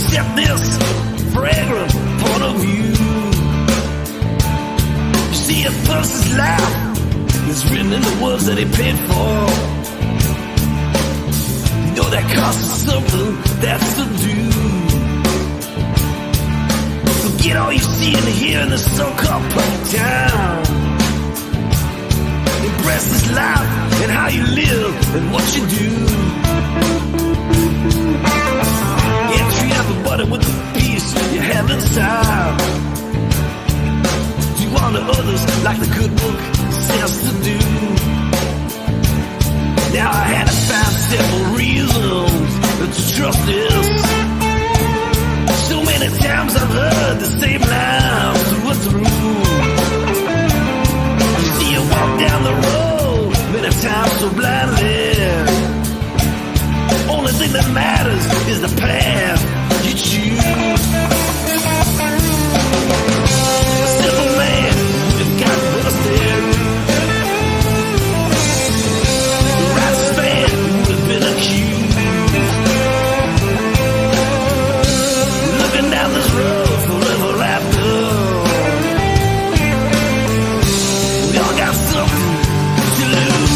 accept this fragrant point of view. You see, a person's life is written in the words that he paid for. You know that costs something, that's the due. Forget all you see and hear in the so-called public town. Embrace this life and how you live and what you do. Yeah, treat everybody with the peace you have inside. Do unto others like the good book says to do. Now I had to find several reasons to trust this. So many times I've heard the same line through and through. You see, you walk down the road many times so blindly. Only thing that matters is the path you choose. A simple man would have got busted. The righteous man would have been accused. Looking down this road forever after. We all got something to lose.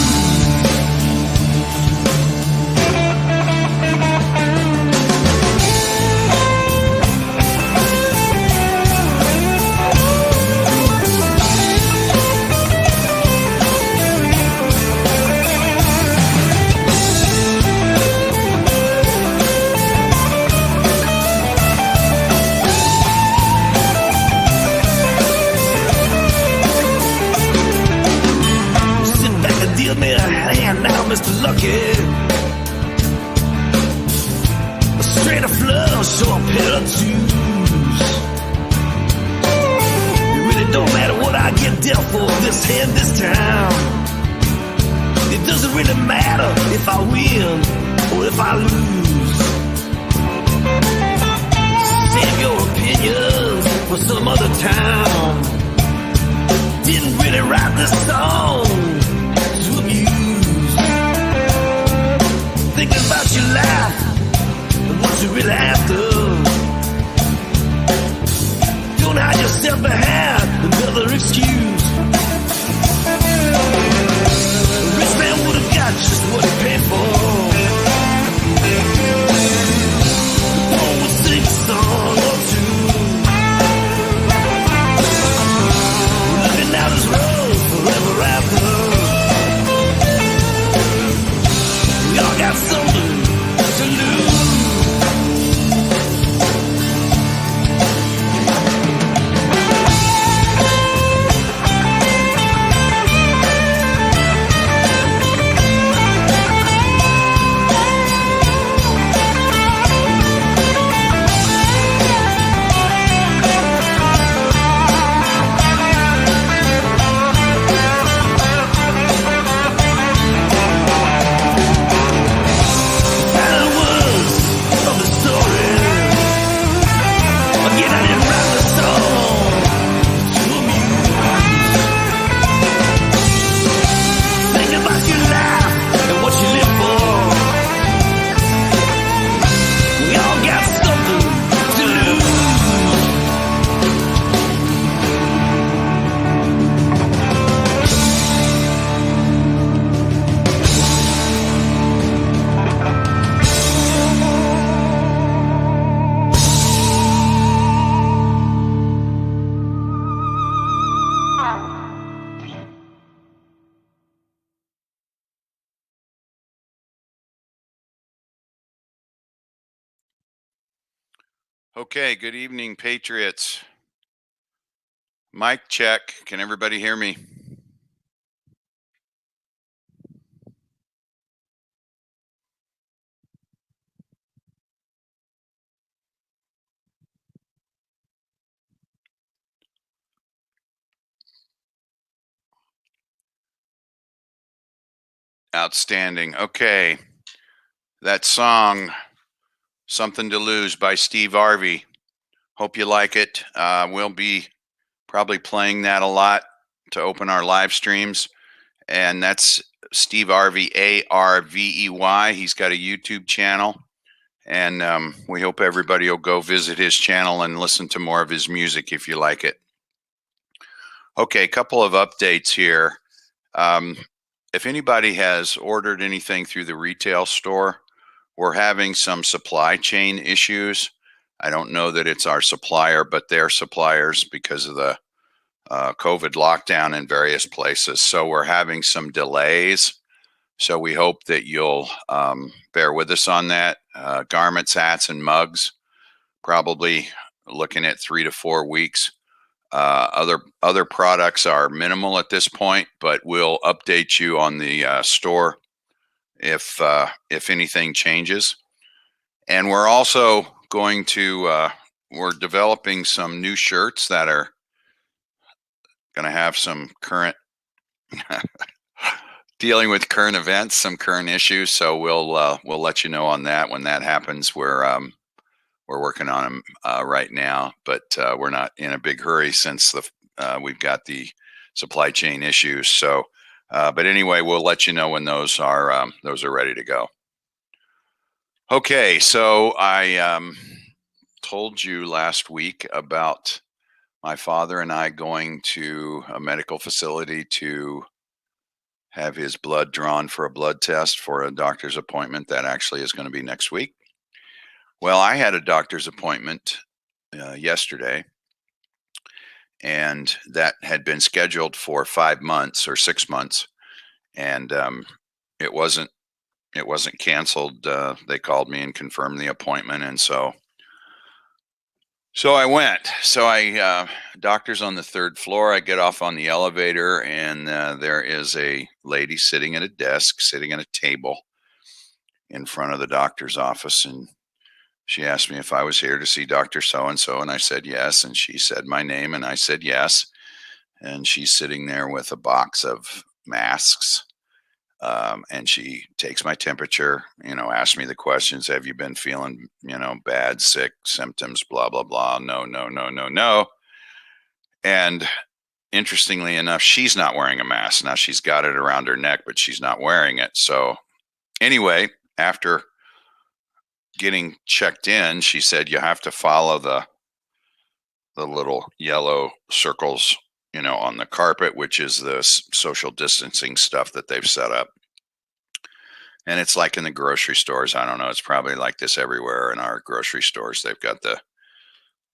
Deal me a hand now, Mr. Lucky. A straight of flush or a pair of twos. It really don't matter what I get dealt for this hand, this time. It doesn't really matter if I win or if I lose. Save your opinions for some other time. Didn't really write this song to amuse. Thinking about your life and what you really after. Don't hide yourself behind another excuse. A rich man would have got just what he paid for. The poor would sing a song or two. Looking down this road forever after. Y'all got something to lose. Okay, good evening, Patriots. Mic check. Can everybody hear me? Outstanding. Okay. That song, Something to Lose by Steve Harvey. Hope you like it. We'll be probably playing that a lot to open our live streams. And that's Steve Harvey, Arvey. He's got a YouTube channel. And we hope everybody will go visit his channel and listen to more of his music if you like it. Okay, a couple of updates here. If anybody has ordered anything through the retail store, we're having some supply chain issues. I don't know that it's our supplier, but their suppliers because of the COVID lockdown in various places. So we're having some delays. So we hope that you'll bear with us on that. Garments, hats, and mugs, probably looking at 3 to 4 weeks. Other products are minimal at this point, but we'll update you on the store if anything changes. And we're also going to we're developing some new shirts that are going to have some current dealing with current events, some current issues. So we'll let you know on that when that happens. We're working on them right now, but we're not in a big hurry since we've got the supply chain issues. So, but anyway, we'll let you know when those are ready to go. Okay, so I told you last week about my father and I going to a medical facility to have his blood drawn for a blood test for a doctor's appointment that actually is going to be next week. Well, I had a doctor's appointment yesterday, and that had been scheduled for 5 months or 6 months, and it wasn't canceled. They called me and confirmed the appointment, and so I went. So doctor's on the 3rd floor. I get off on the elevator, and there is a lady sitting at a desk, sitting at a table in front of the doctor's office. And she asked me if I was here to see Dr. So-and-so, and I said yes. And she said my name, and I said yes. And she's sitting there with a box of masks. And she takes my temperature, asks me the questions. Have you been feeling, bad, sick, symptoms, blah, blah, blah. No, no, no, no, no. And interestingly enough, she's not wearing a mask. Now she's got it around her neck, but she's not wearing it. So anyway, after getting checked in, she said, you have to follow the little yellow circles on the carpet, which is the social distancing stuff that they've set up. And it's like in the grocery stores. I don't know. It's probably like this everywhere in our grocery stores. They've got the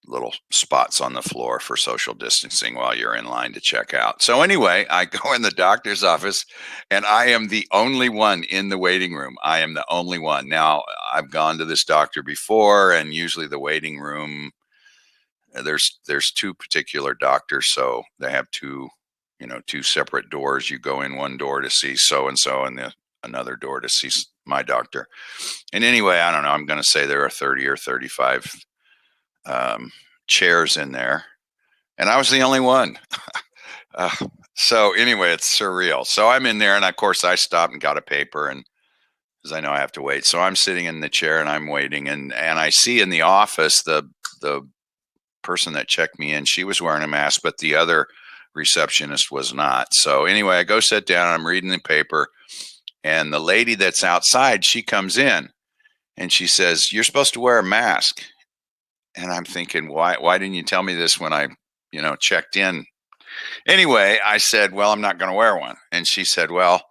little spots on the floor for social distancing while you're in line to check out. So anyway, I go in the doctor's office, and I am the only one in the waiting room. I am the only one. Now, I've gone to this doctor before, and usually the waiting room, there's 2 particular doctors, so they have 2 separate doors. You go in one door to see so-and-so and another door to see my doctor. And anyway, I don't know, I'm going to say there are 30 or 35 chairs in there, and I was the only one. So anyway, it's surreal. So I'm in there, and of course I stopped and got a paper, and because I know I have to wait. So I'm sitting in the chair and I'm waiting, and I see in the office the person that checked me in, she was wearing a mask, but the other receptionist was not. So anyway, I go sit down, I'm reading the paper, and the lady that's outside, she comes in and she says, you're supposed to wear a mask. And I'm thinking, why didn't you tell me this when I, checked in? Anyway, I said, well, I'm not going to wear one. And she said, well,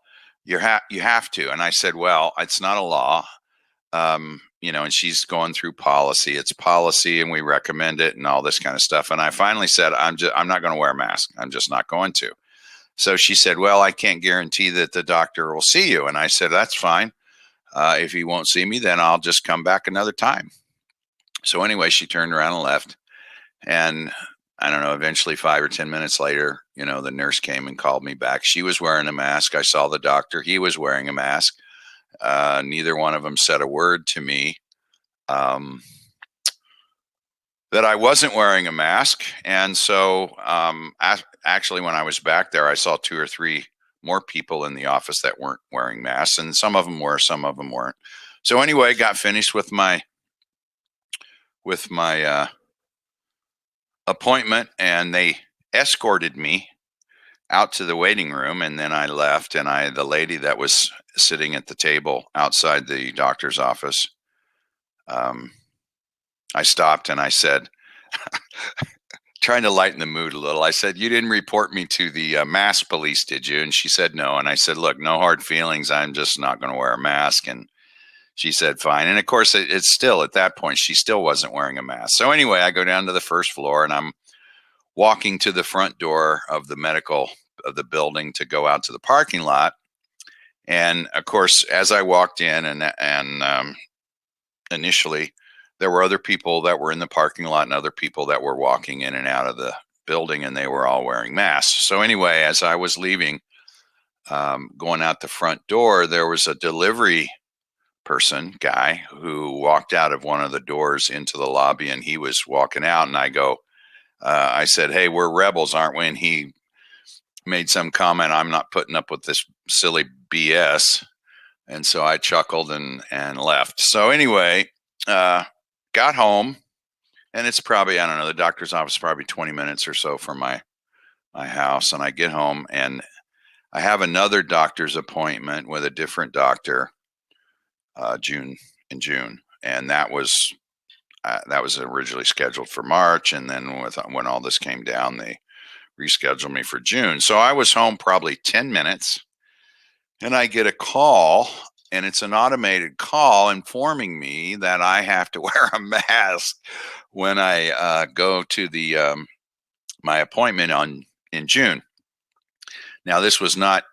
you have to. And I said, well, it's not a law. And she's going through policy. It's policy, and we recommend it, and all this kind of stuff. And I finally said, I'm not going to wear a mask. I'm just not going to. So she said, well, I can't guarantee that the doctor will see you. And I said, that's fine. If he won't see me, then I'll just come back another time. So anyway, she turned around and left. And I don't know, eventually 5 or 10 minutes later, the nurse came and called me back. She was wearing a mask. I saw the doctor. He was wearing a mask. Neither one of them said a word to me that I wasn't wearing a mask. And so actually, when I was back there, I saw 2 or 3 more people in the office that weren't wearing masks, and some of them were, some of them weren't. So anyway, got finished with my appointment, and they escorted me out to the waiting room, and then I left, and the lady that was sitting at the table outside the doctor's office, I stopped and I said, trying to lighten the mood a little, I said, "You didn't report me to the mask police, did you?" And she said, "No." And I said, "Look, no hard feelings. I'm just not going to wear a mask." And she said, "Fine." And of course, it's still at that point, she still wasn't wearing a mask. So anyway, I go down to the first floor and I'm walking to the front door of the building to go out to the parking lot. And of course, as I walked in and initially, there were other people that were in the parking lot and other people that were walking in and out of the building, and they were all wearing masks. So anyway, as I was leaving, going out the front door, there was a delivery guy, who walked out of one of the doors into the lobby, and he was walking out. And I said, "Hey, we're rebels, aren't we?" And he made some comment, "I'm not putting up with this silly BS." And so I chuckled and left. So anyway, got home, and it's probably, I don't know, the doctor's office is probably 20 minutes or so from my house. And I get home and I have another doctor's appointment with a different doctor in June. And that was originally scheduled for March. And then when all this came down, they rescheduled me for June. So I was home probably 10 minutes and I get a call, and it's an automated call informing me that I have to wear a mask when I go to my appointment in June. Now, this was not,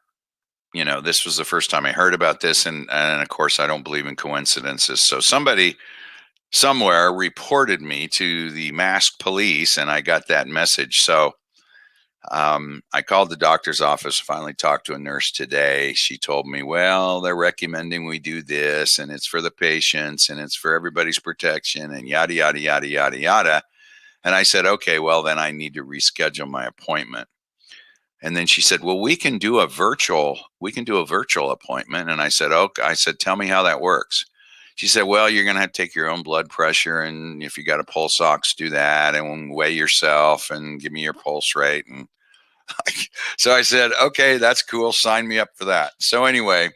this was the first time I heard about this, and of course, I don't believe in coincidences. So somebody somewhere reported me to the mask police, and I got that message. So I called the doctor's office, finally talked to a nurse today. She told me, well, they're recommending we do this, and it's for the patients, and it's for everybody's protection, and yada, yada, yada, yada, yada. And I said, okay, well, then I need to reschedule my appointment. And then she said, well, we can do a virtual appointment. And I said, okay. I said, tell me how that works. She said, well, you're going to have to take your own blood pressure, and if you got a pulse ox, do that, and weigh yourself and give me your pulse rate. And so I said, okay, that's cool. Sign me up for that. So anyway,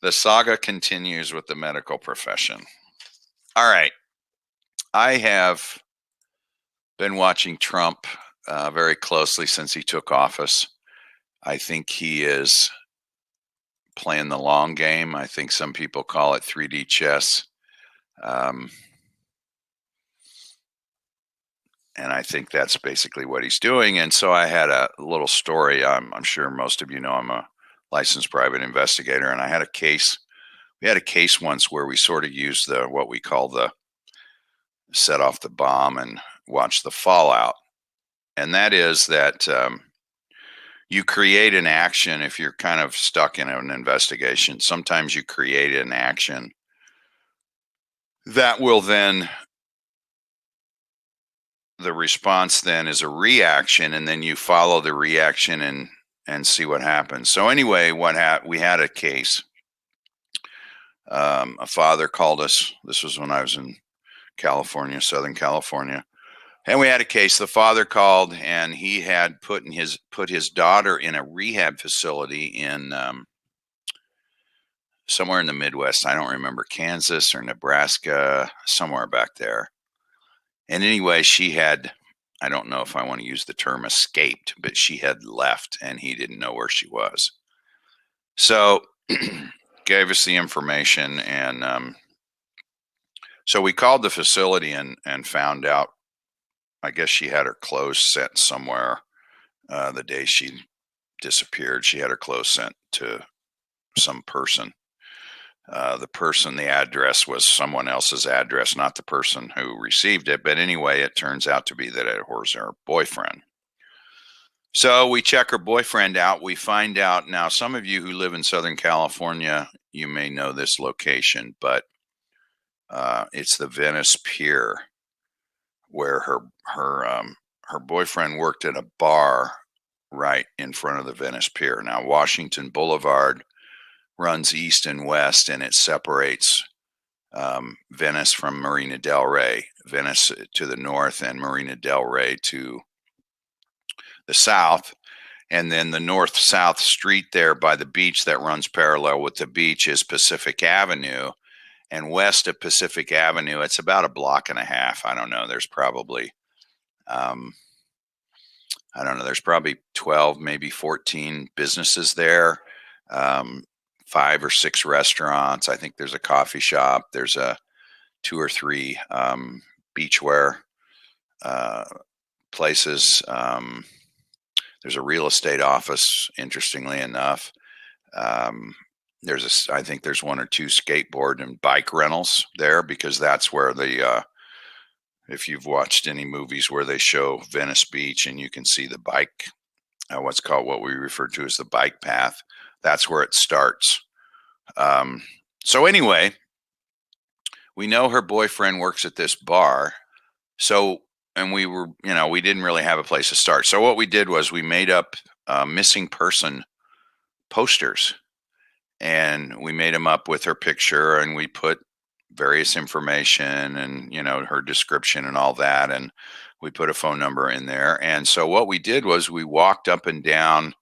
the saga continues with the medical profession. All right. I have been watching Trump very closely since he took office. I think he is playing the long game. I think some people call it 3D chess. And I think that's basically what he's doing. And so I had a little story. I'm sure most of you know I'm a licensed private investigator, and I had a case. We had a case once where we sort of used what we call the set off the bomb and watch the fallout. And that is that you create an action if you're kind of stuck in an investigation. Sometimes you create an action that will then, the response then is a reaction, and then you follow the reaction and see what happens. So anyway, we had a case. A father called us. This was when I was in California, Southern California. And we had a case. The father called, and he had put his daughter in a rehab facility in somewhere in the Midwest. I don't remember, Kansas or Nebraska, somewhere back there. And anyway, she had, I don't know if I want to use the term escaped, but she had left, and he didn't know where she was. So gave us the information, and so we called the facility and found out, I guess she had her clothes sent somewhere the day she disappeared. She had her clothes sent to some person. The address was someone else's address, not the person who received it. But anyway, it turns out to be that it was her boyfriend. So we check her boyfriend out. We find out now, some of you who live in Southern California, you may know this location, but it's the Venice Pier, where her boyfriend worked at a bar right in front of the Venice Pier. Now, Washington Boulevard runs east and west, and it separates Venice from Marina del Rey. Venice to the north and Marina del Rey to the south. And then the north-south street there by the beach that runs parallel with the beach is Pacific Avenue. and west of Pacific Avenue. It's about a block and a half. I don't know. There's probably, I don't know. There's probably 12, maybe 14 businesses there. 5 or 6 restaurants. I think there's a coffee shop. There's a 2 or 3 beachwear places. There's a real estate office, interestingly enough. I think there's 1 or 2 skateboard and bike rentals there, because that's where if you've watched any movies where they show Venice Beach and you can see the bike, what we refer to as the bike path, that's where it starts. So anyway, we know her boyfriend works at this bar. So, and we didn't really have a place to start. So what we did was we made up missing person posters, and we made them up with her picture, and we put various information and, her description and all that. And we put a phone number in there. And so what we did was we walked up and down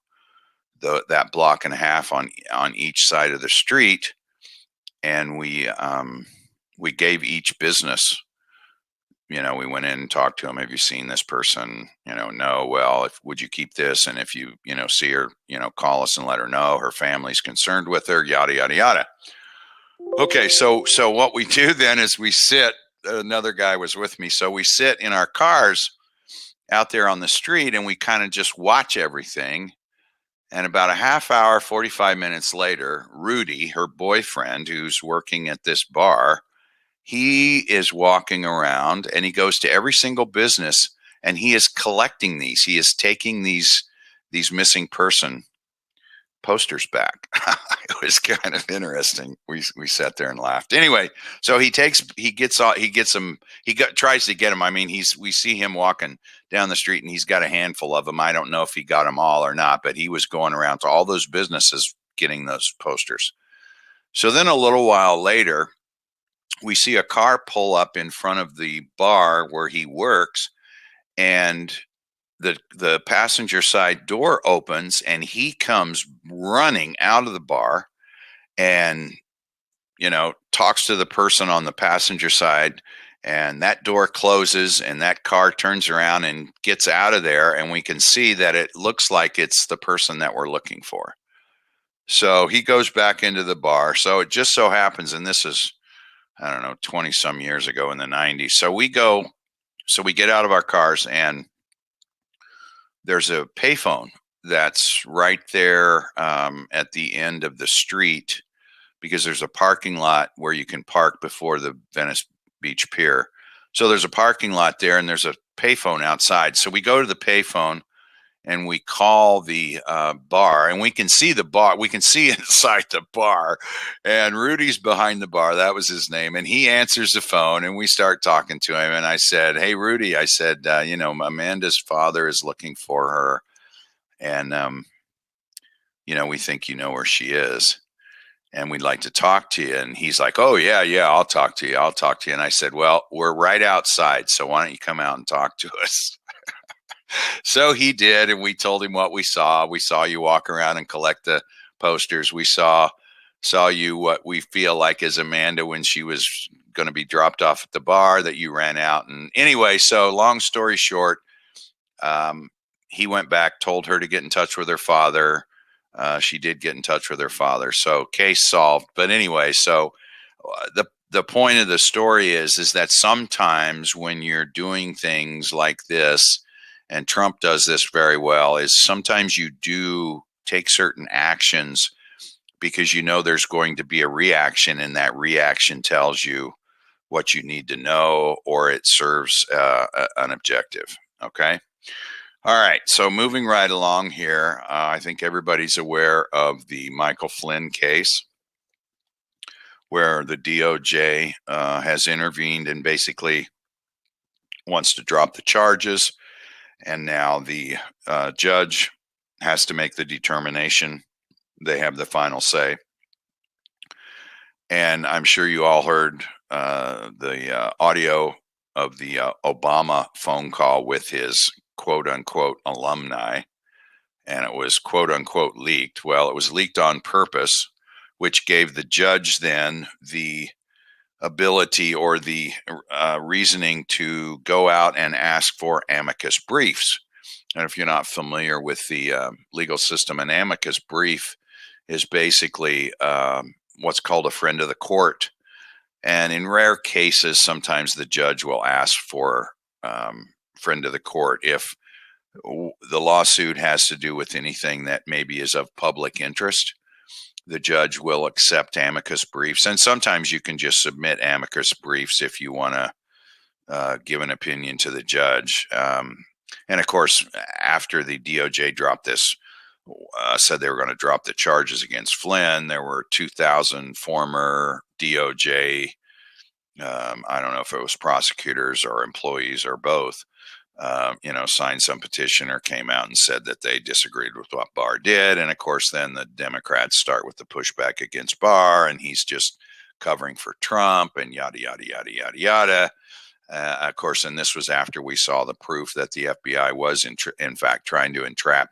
that block and a half on each side of the street. And we gave each business, we went in and talked to them. Have you seen this person? No. Well, would you keep this? And if you, see her, call us and let her know. Her family's concerned with her, yada, yada, yada. Okay. So what we do then is we sit, another guy was with me. So we sit in our cars out there on the street, and we kind of just watch everything. And about a half hour, 45 minutes later, Rudy, her boyfriend, who's working at this bar, he is walking around, and he goes to every single business, and he is collecting these. He is taking these missing person posters back. It was kind of interesting. We sat there and laughed. Anyway, so tries to get them. I mean, we see him walking down the street, and he's got a handful of them. I don't know if he got them all or not, but he was going around to all those businesses getting those posters. So then a little while later, we see a car pull up in front of the bar where he works, and the passenger side door opens, and he comes running out of the bar and, talks to the person on the passenger side, and that door closes, and that car turns around and gets out of there. And we can see that it looks like it's the person that we're looking for. So he goes back into the bar. So it just so happens, and this is, I don't know, 20 some years ago in the 90s. So we get out of our cars, and there's a payphone that's right there at the end of the street, because there's a parking lot where you can park before the Venice Beach Pier. So there's a parking lot there, and there's a payphone outside. So we go to the payphone, and we call the bar, and we can see the bar. We can see inside the bar, and Rudy's behind the bar. That was his name. And he answers the phone, and we start talking to him. And I said, "Hey, Rudy," I said, Amanda's father is looking for her. And, we think you know where she is, and we'd like to talk to you. And he's like, "Oh, yeah, I'll talk to you. I'll talk to you." And I said, "Well, we're right outside, so why don't you come out and talk to us?" So he did, and we told him what we saw. We saw you walk around and collect the posters. We saw you, what we feel like is Amanda when she was going to be dropped off at the bar, that you ran out. And anyway, so long story short, he went back, told her to get in touch with her father. She did get in touch with her father. So case solved. But anyway, so the point of the story is that sometimes when you're doing things like this, and Trump does this very well, is sometimes you do take certain actions because there's going to be a reaction, and that reaction tells you what you need to know, or it serves an objective. Okay. All right. So moving right along here, I think everybody's aware of the Michael Flynn case, where the DOJ has intervened and basically wants to drop the charges. And now the judge has to make the determination. They have the final say. And I'm sure you all heard the audio of the Obama phone call with his quote unquote alumni. And it was quote unquote leaked. Well, it was leaked on purpose, which gave the judge then the ability or the reasoning to go out and ask for amicus briefs. And if you're not familiar with the legal system, an amicus brief is basically what's called a friend of the court. And in rare cases, sometimes the judge will ask for friend of the court if the lawsuit has to do with anything that maybe is of public interest. The judge will accept amicus briefs, and sometimes you can just submit amicus briefs if you want to give an opinion to the judge. And of course, after the DOJ dropped this, said they were going to drop the charges against Flynn, there were 2,000 former DOJ, I don't know if it was prosecutors or employees or both, signed some petition or came out and said that they disagreed with what Barr did. And of course, then the Democrats start with the pushback against Barr, and he's just covering for Trump and yada, yada, yada, yada, yada. Of course, and this was after we saw the proof that the FBI was in fact trying to entrap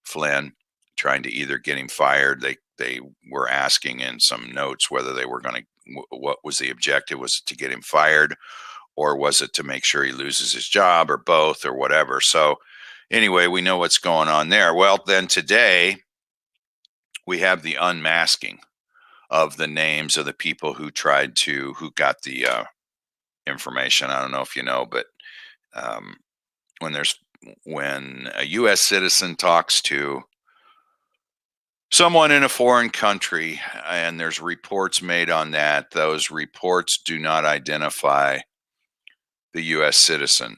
Flynn, trying to either get him fired. They were asking in some notes whether they were going to, what was the objective? Was it to get him fired, or was it to make sure he loses his job, or both, or whatever? So anyway, we know what's going on there. Well, then today we have the unmasking of the names of the people who got the information. I don't know if you know, but when a U.S. citizen talks to someone in a foreign country and there's reports made on that, those reports do not identify the U.S. citizen.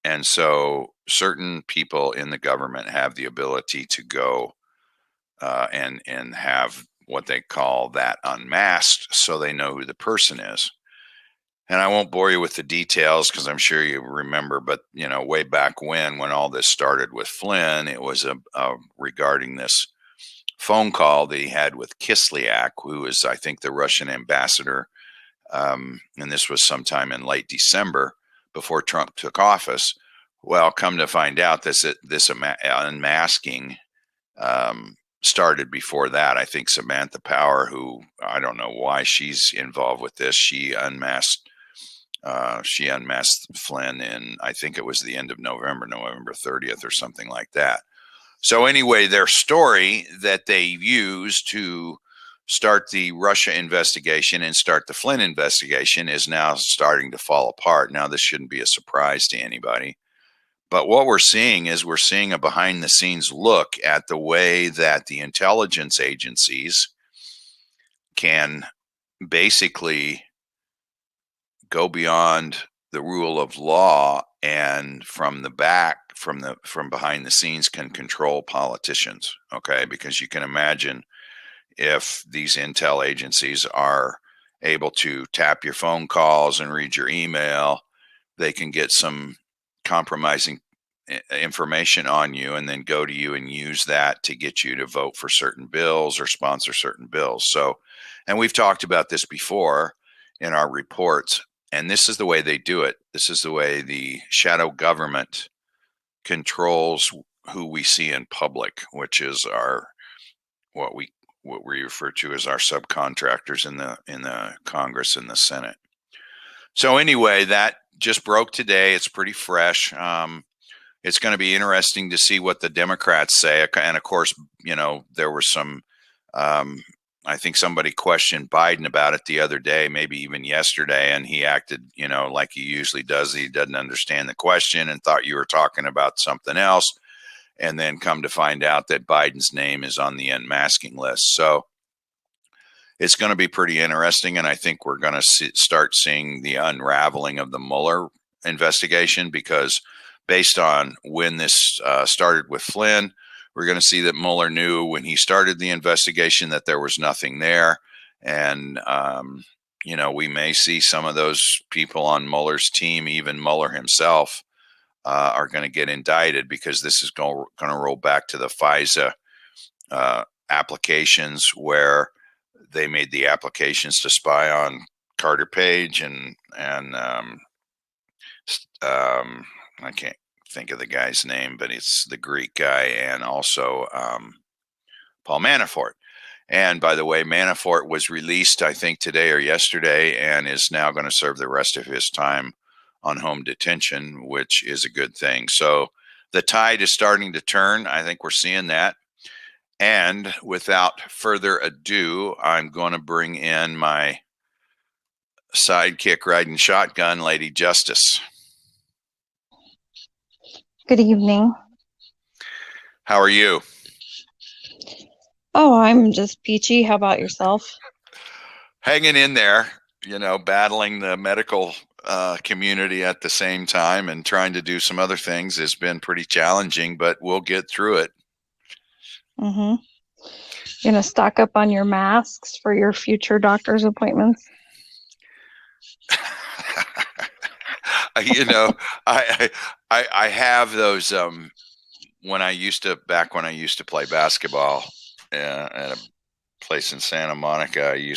And so certain people in the government have the ability to go and have what they call that unmasked, so they know who the person is. And I won't bore you with the details because I'm sure you remember, but way back when all this started with Flynn, it was regarding this phone call that he had with Kislyak, who is, I think, the Russian ambassador. And this was sometime in late December before Trump took office. Well, come to find out, this unmasking started before that. I think Samantha Power, who I don't know why she's involved with this, she unmasked Flynn in, I think it was the end of November 30th or something like that. So anyway, their story that they used to start the Russia investigation and start the Flynn investigation is now starting to fall apart. Now, this shouldn't be a surprise to anybody. But what we're seeing a behind the scenes look at the way that the intelligence agencies can basically go beyond the rule of law and from behind the scenes can control politicians. Okay, because you can imagine if these intel agencies are able to tap your phone calls and read your email, they can get some compromising information on you and then go to you and use that to get you to vote for certain bills or sponsor certain bills. So, and we've talked about this before in our reports, and this is the way they do it. This is the way the shadow government controls who we see in public, which is what we refer to as our subcontractors in the Congress and the Senate. So anyway, that just broke today. It's pretty fresh. It's going to be interesting to see what the Democrats say. And of course, there were some, I think somebody questioned Biden about it the other day, maybe even yesterday, and he acted, like he usually does. He doesn't understand the question and thought you were talking about something else. And then come to find out that Biden's name is on the unmasking list. So it's going to be pretty interesting. And I think we're going to start seeing the unraveling of the Mueller investigation, because based on when this started with Flynn, we're going to see that Mueller knew when he started the investigation that there was nothing there. And, we may see some of those people on Mueller's team, even Mueller himself, are going to get indicted, because this is going to roll back to the FISA applications, where they made the applications to spy on Carter Page and I can't think of the guy's name, but it's the Greek guy, and also Paul Manafort. And by the way, Manafort was released, I think, today or yesterday, and is now going to serve the rest of his time on home detention, which is a good thing. So the tide is starting to turn. I think we're seeing that. And without further ado, I'm going to bring in my sidekick riding shotgun, Lady Justice. Good evening. How are you? Oh, I'm just peachy. How about yourself? Hanging in there, you know, battling the medical community at the same time and trying to do some other things has been pretty challenging, but we'll get through it. Mm-hmm. You gonna stock up on your masks for your future doctor's appointments? You know, I have those when I used to play basketball at a place in Santa Monica. I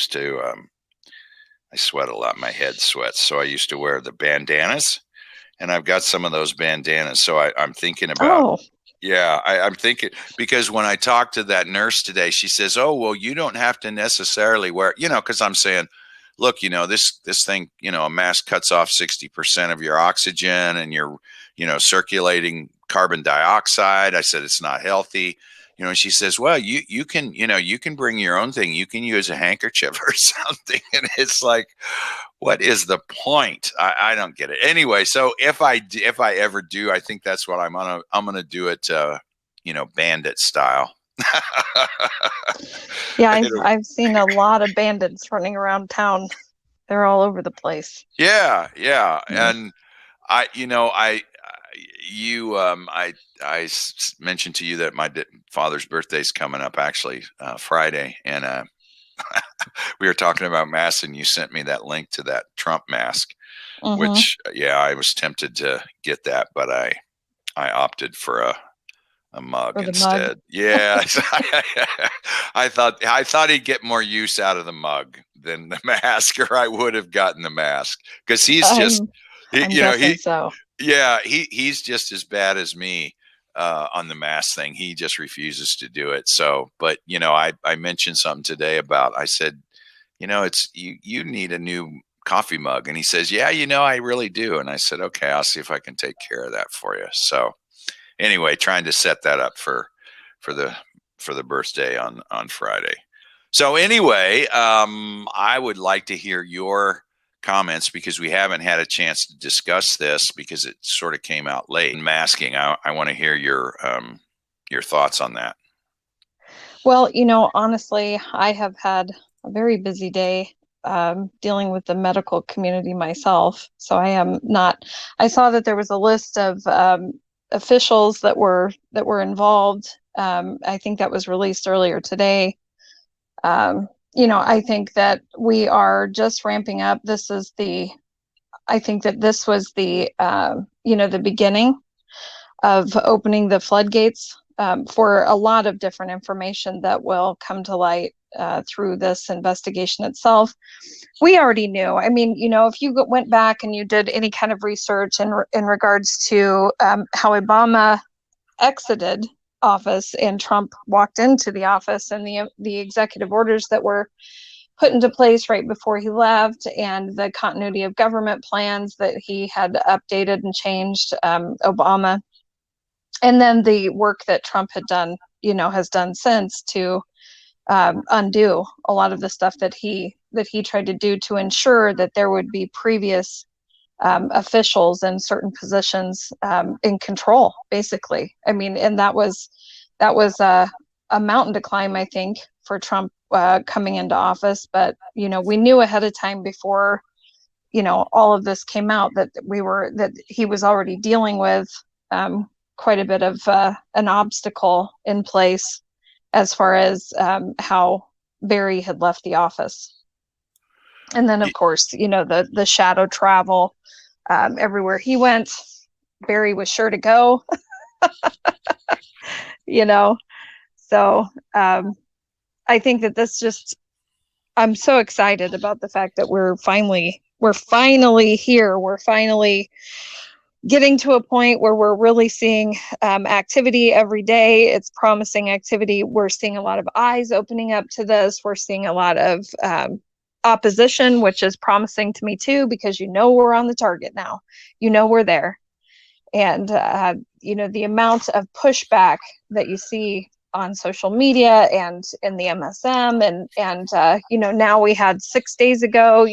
sweat a lot. My head sweats, so I used to wear the bandanas, and I've got some of those bandanas. So I'm thinking about. Yeah, I'm thinking, because when I talked to that nurse today, she says, "Oh, well, you don't have to necessarily wear," you know, because I'm saying, look, you know, this thing, you know, a mask cuts off 60% of your oxygen and your, you know, circulating carbon dioxide. I said, it's not healthy. You know, and she says, well, you can, you know, you can bring your own thing. You can use a handkerchief or something. And it's like, what is the point? I don't get it. Anyway, so if I ever do, I think that's what I'm gonna do it, you know, bandit style. Yeah, I've seen a lot of bandits running around town. They're all over the place. Yeah. And I mentioned to you that my father's birthday is coming up, actually, Friday, and we were talking about masks, and you sent me that link to that Trump mask, which, yeah, I was tempted to get that, but I opted for a mug instead. Mug. Yeah, I thought he'd get more use out of the mug than the mask, or I would have gotten the mask, because he's just, he's just as bad as me on the mask thing. He just refuses to do it. So, but you know, I mentioned something today about, I said, you know, it's you need a new coffee mug, and he says, yeah, you know, I really do. And I said, okay, I'll see if I can take care of that for you. So anyway, trying to set that up for the birthday on Friday. So anyway, I would like to hear your comments, because we haven't had a chance to discuss this because it sort of came out late. Masking, I want to hear your thoughts on that. Well, you know, honestly, I have had a very busy day dealing with the medical community myself. So I saw that there was a list of officials that were involved. I think that was released earlier today. You know, I think that we are just ramping up. I think that this was the, you know, the beginning of opening the floodgates for a lot of different information that will come to light through this investigation itself. We already knew. I mean, you know, if you went back and you did any kind of research in regards to how Obama exited office and Trump walked into the office, and the executive orders that were put into place right before he left, and the continuity of government plans that he had updated and changed, Obama, and then the work that Trump had done, you know, has done since to undo a lot of the stuff that he tried to do to ensure that there would be previous officials in certain positions in control, basically. I mean, and that was a mountain to climb, I think, for Trump coming into office. But, you know, we knew ahead of time, before, you know, all of this came out, that he was already dealing with quite a bit of an obstacle in place as far as how Barry had left the office. And then, of course, you know, the shadow travel, everywhere he went, Barry was sure to go. You know, so I think that I'm so excited about the fact that we're finally here. We're finally getting to a point where we're really seeing activity every day. It's promising activity. We're seeing a lot of eyes opening up to this. We're seeing a lot of opposition, which is promising to me too, because we're on the target now. We're there. And, the amount of pushback that you see on social media and in the MSM and now we had 6 days ago,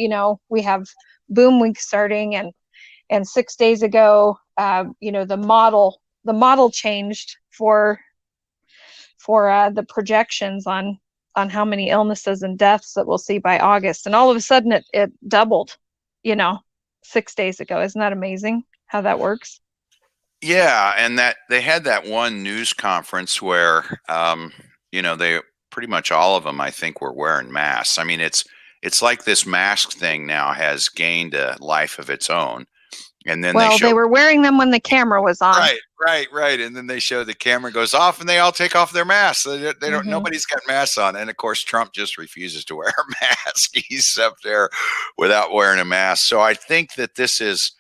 we have boom week starting and 6 days ago, the model changed for the projections on how many illnesses and deaths that we'll see by August. And all of a sudden it doubled, 6 days ago. Isn't that amazing how that works? Yeah. And that they had that one news conference where, they pretty much all of them, I think, were wearing masks. I mean, it's like this mask thing now has gained a life of its own. And then they were wearing them when the camera was on. Right. And then they show the camera goes off and they all take off their masks. They don't, nobody's got masks on. And of course, Trump just refuses to wear a mask. He's up there without wearing a mask. So I think that this is,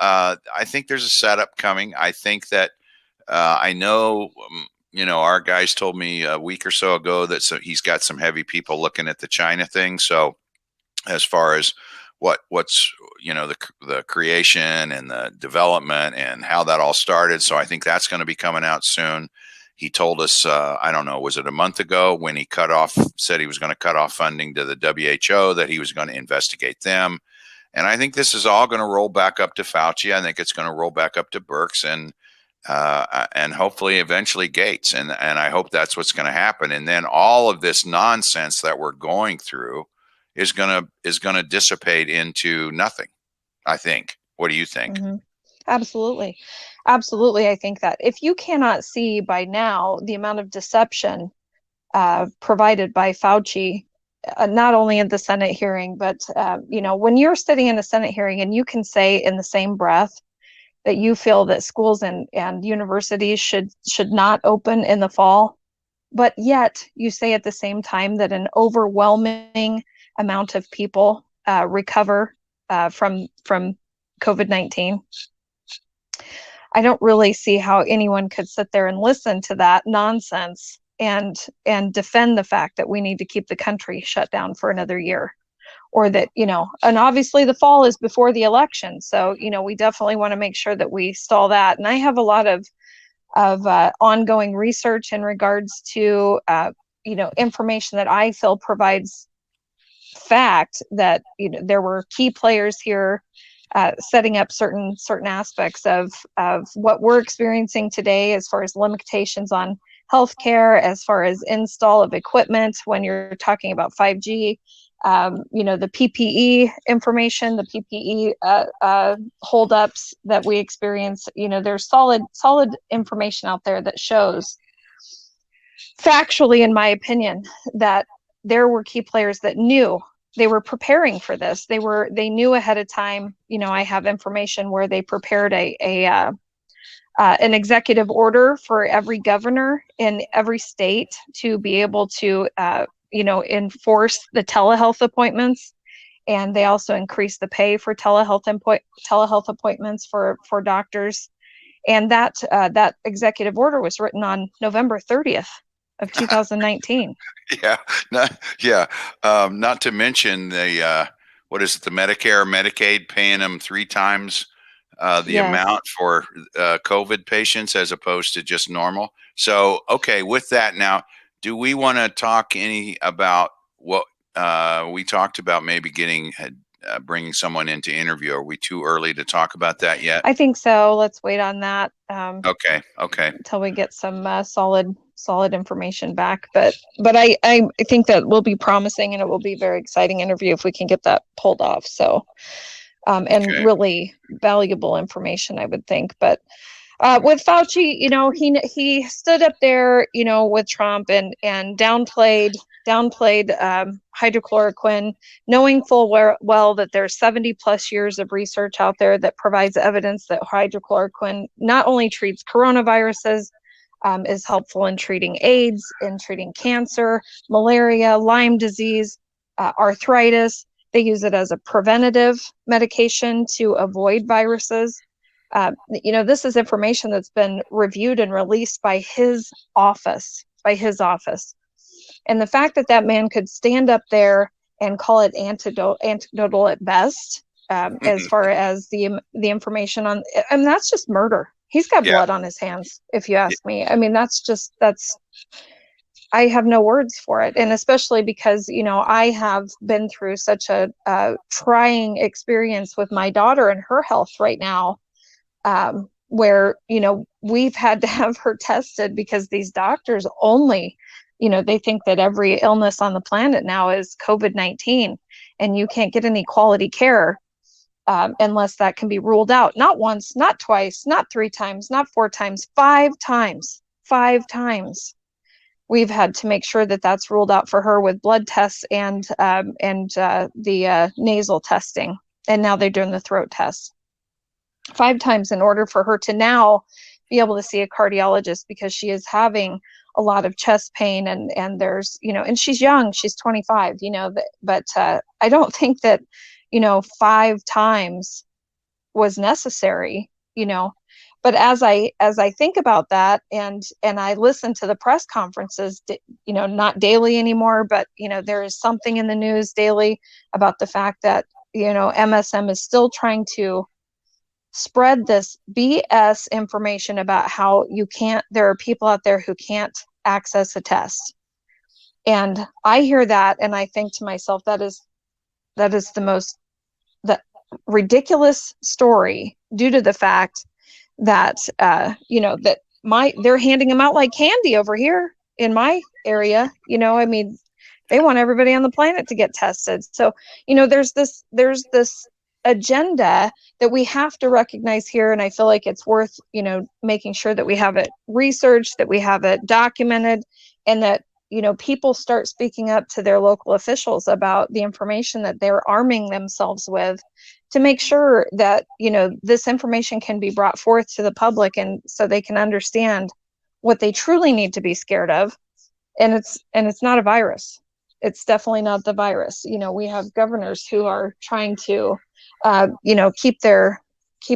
I think there's a setup coming. I think that, I know, our guys told me a week or so ago that he's got some heavy people looking at the China thing. So as far as what's the creation and the development and how that all started. So I think that's going to be coming out soon. He told us, I don't know, was it a month ago when he said he was going to cut off funding to the WHO, that he was going to investigate them. And I think this is all going to roll back up to Fauci. I think it's going to roll back up to Birx and hopefully eventually Gates. And I hope that's what's going to happen. And then all of this nonsense that we're going through is going to dissipate into nothing, I think. What do you think? Mm-hmm. Absolutely. I think that if you cannot see by now the amount of deception provided by Fauci, not only in the Senate hearing, but when you're sitting in a Senate hearing and you can say in the same breath that you feel that schools and universities should not open in the fall, but yet you say at the same time that an overwhelming amount of people recover from COVID-19. I don't really see how anyone could sit there and listen to that nonsense and defend the fact that we need to keep the country shut down for another year, or that, and obviously the fall is before the election. So, we definitely want to make sure that we stall that. And I have a lot of ongoing research in regards to, information that I feel provides fact that there were key players here setting up certain aspects of what we're experiencing today, as far as limitations on healthcare, as far as install of equipment when you're talking about 5G, the PPE information, the PPE holdups that we experience. There's solid information out there that shows factually, in my opinion, that there were key players that knew they were preparing for this. They knew ahead of time. I have information where they prepared an executive order for every governor in every state to be able to, enforce the telehealth appointments. And they also increased the pay for telehealth appointments for doctors. And that executive order was written on November 30th of 2019. Not to mention the Medicare, Medicaid paying them 3 times the amount for COVID patients as opposed to just normal. So, okay, with that now, do we want to talk about what we talked about, maybe bringing someone in to interview? Are we too early to talk about that yet? I think so. Let's wait on that. Okay. Until we get some solid information back. But I think that will be promising, and it will be a very exciting interview if we can get that pulled off. So, really valuable information, I would think. But with Fauci, he stood up there, with Trump and downplayed hydrochloroquine, knowing full well that there's 70 plus years of research out there that provides evidence that hydrochloroquine not only treats coronaviruses, is helpful in treating AIDS, in treating cancer, malaria, Lyme disease, arthritis. They use it as a preventative medication to avoid viruses. This is information that's been reviewed and released by his office, And the fact that that man could stand up there and call it anecdotal at best, as far as the information on, I mean, that's just murder. He's got blood on his hands, if you ask me. I mean, I have no words for it. And especially because, I have been through such a trying experience with my daughter and her health right now, where, we've had to have her tested because these doctors only, they think that every illness on the planet now is COVID-19, and you can't get any quality care unless that can be ruled out. Not once, not twice, not 3 times, not 4 times, 5 times. 5 times. We've had to make sure that that's ruled out for her with blood tests and the nasal testing. And now they're doing the throat test. 5 times in order for her to now be able to see a cardiologist, because she is having a lot of chest pain, and there's, and she's young, she's 25, but I don't think that, 5 times was necessary, But as I think about that, and I listen to the press conferences, not daily anymore, but there is something in the news daily about the fact that MSM is still trying to spread this BS information about how there are people out there who can't access a test. And I hear that and I think to myself, that is the ridiculous story, due to the fact that they're handing them out like candy over here in my area. I mean, they want everybody on the planet to get tested. So, there's this agenda that we have to recognize here. And I feel like it's worth, making sure that we have it researched, that we have it documented, and that, people start speaking up to their local officials about the information that they're arming themselves with, to make sure that, this information can be brought forth to the public, and so they can understand what they truly need to be scared of. And it's not a virus. It's definitely not the virus. We have governors who are trying to, keep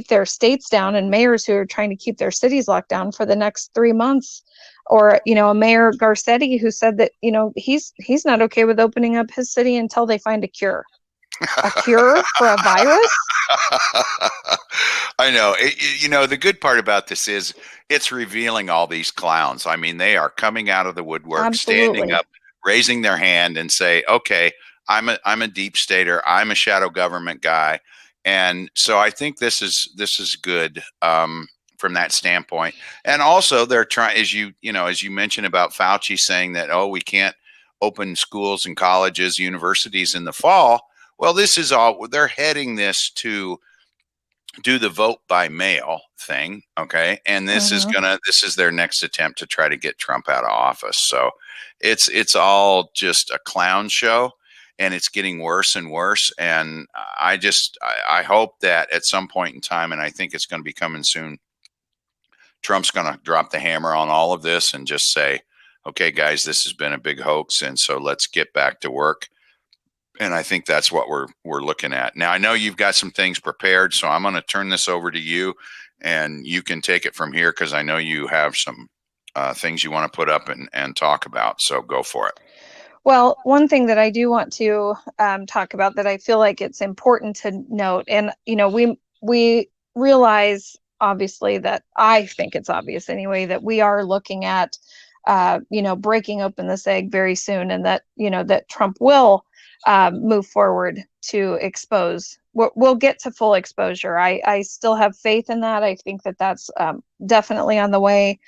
their states down, and mayors who are trying to keep their cities locked down for the next 3 months. Or, a Mayor Garcetti who said that, he's not okay with opening up his city until they find a cure. A cure for a virus? I know. The good part about this is it's revealing all these clowns. I mean, they are coming out of the woodwork, Absolutely. standing up, raising their hand and say, okay, I'm a deep stater. I'm a shadow government guy. And so I think this is good from that standpoint. And also they're trying, as you mentioned about Fauci saying that, we can't open schools and colleges, universities in the fall. Well, this is all, they're heading this to do the vote by mail thing. Okay. And this is their next attempt to try to get Trump out of office. So it's all just a clown show, and it's getting worse and worse. And I hope that at some point in time, and I think it's going to be coming soon, Trump's going to drop the hammer on all of this and just say, okay, guys, this has been a big hoax, and so let's get back to work. And I think that's what we're looking at. Now, I know you've got some things prepared, so I'm going to turn this over to you, and you can take it from here, because I know you have some things you want to put up and talk about. So go for it. Well, one thing that I do want to talk about that I feel like it's important to note, and we realize, obviously, that I think it's obvious anyway, that we are looking at breaking open this egg very soon, and that that Trump will move forward to expose. We'll get to full exposure. I still have faith in that. I think that that's definitely on the way.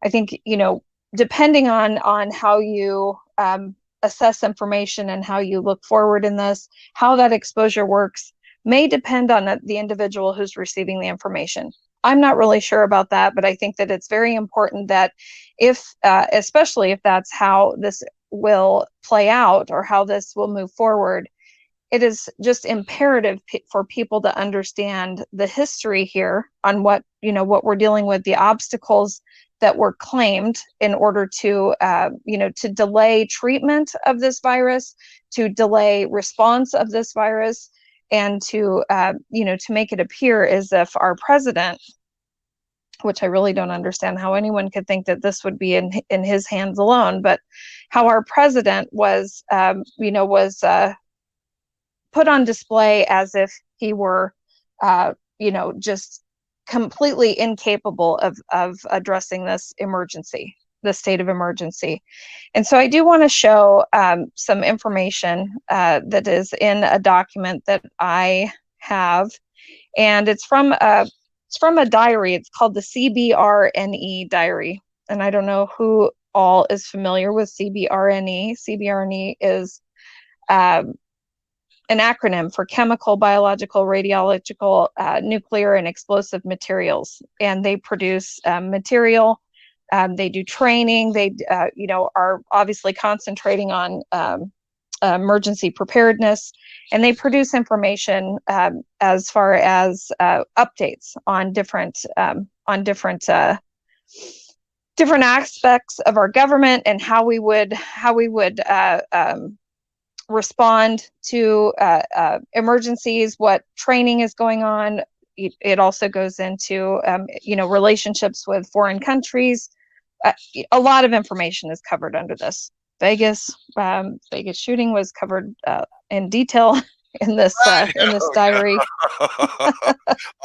I think depending on how you assess information and how you look forward in this, how that exposure works may depend on the individual who's receiving the information. I'm not really sure about that, but I think that it's very important that especially if that's how this will play out, or how this will move forward, it is just imperative for people to understand the history here on what we're dealing with, the obstacles that were claimed in order to to delay treatment of this virus, to delay response of this virus, and to make it appear as if our president which I really don't understand how anyone could think that this would be in his hands alone, but how our president was, put on display as if he were, just completely incapable of addressing this emergency, the state of emergency. And so I do want to show some information that is in a document that I have, and it's from a diary. It's called the Cbrne Diary, and I don't know who all is familiar with Cbrne. Cbrne is an acronym for chemical, biological, radiological, nuclear, and explosive materials. And they produce material. They do training. They, are obviously concentrating on emergency preparedness, and they produce information as far as updates on different aspects of our government and how we would respond to emergencies, what training is going on. It also goes into relationships with foreign countries. A lot of information is covered under this. Vegas shooting was covered in detail in this diary.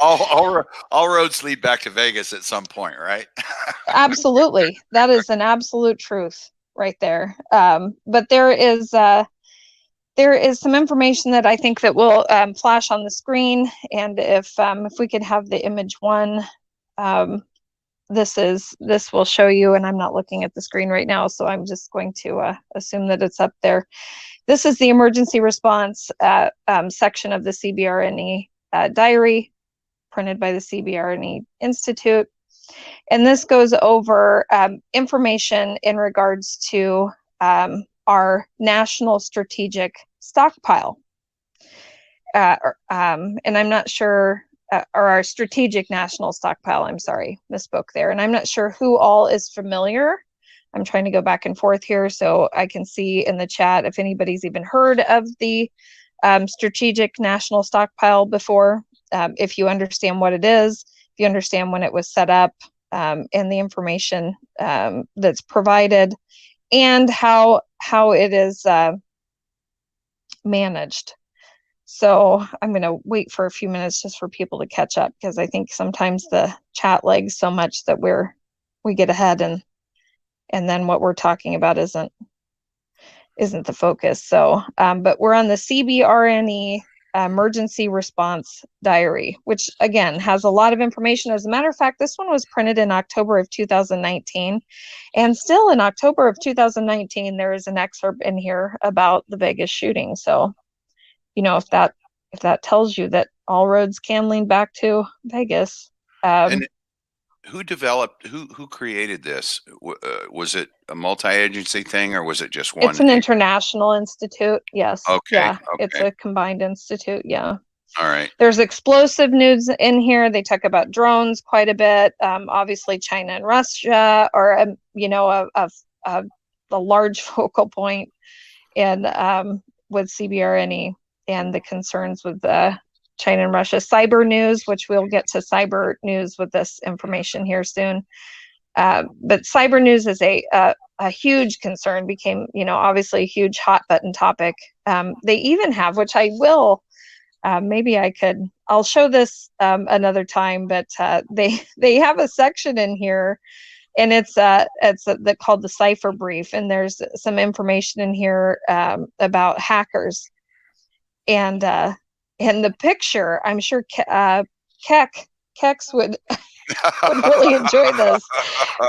all roads lead back to Vegas at some point, right? Absolutely, that is an absolute truth right there. But there is some information that I think that will flash on the screen, and if we could have the image one, this will show you, and I'm not looking at the screen right now, so I'm just going to assume that it's up there. This is the emergency response section of the Cbrne diary, printed by the Cbrne Institute. And this goes over information in regards to our national strategic stockpile. And I'm not sure, or our strategic national stockpile, I'm sorry, misspoke there. And I'm not sure who all is familiar. I'm trying to go back and forth here so I can see in the chat if anybody's even heard of the strategic national stockpile before, if you understand what it is, if you understand when it was set up, and the information that's provided, and how it is managed. So I'm going to wait for a few minutes just for people to catch up, because I think sometimes the chat lags so much that we get ahead, and then what we're talking about isn't the focus. So, but we're on the Cbrne emergency response diary, which again has a lot of information. As a matter of fact, this one was printed in October of 2019, and still in October of 2019 there is an excerpt in here about the Vegas shooting. So, if that tells you that all roads can lead back to Vegas. And who created this? Was it a multi-agency thing, or was it just one? It's an international institute. Yes. Okay. Yeah. Okay. It's a combined institute. Yeah. All right. There's explosive news in here. They talk about drones quite a bit. Obviously, China and Russia are, a large focal point in with Cbrne and the concerns with China and Russia. Cyber news, which we'll get to cyber news with this information here soon. But cyber news is a huge concern, became, obviously a huge hot button topic. They even have, which I will, I'll show this another time, but they have a section in here, and it's called the Cipher Brief. And there's some information in here about hackers. And the picture, I'm sure Kex would really enjoy this,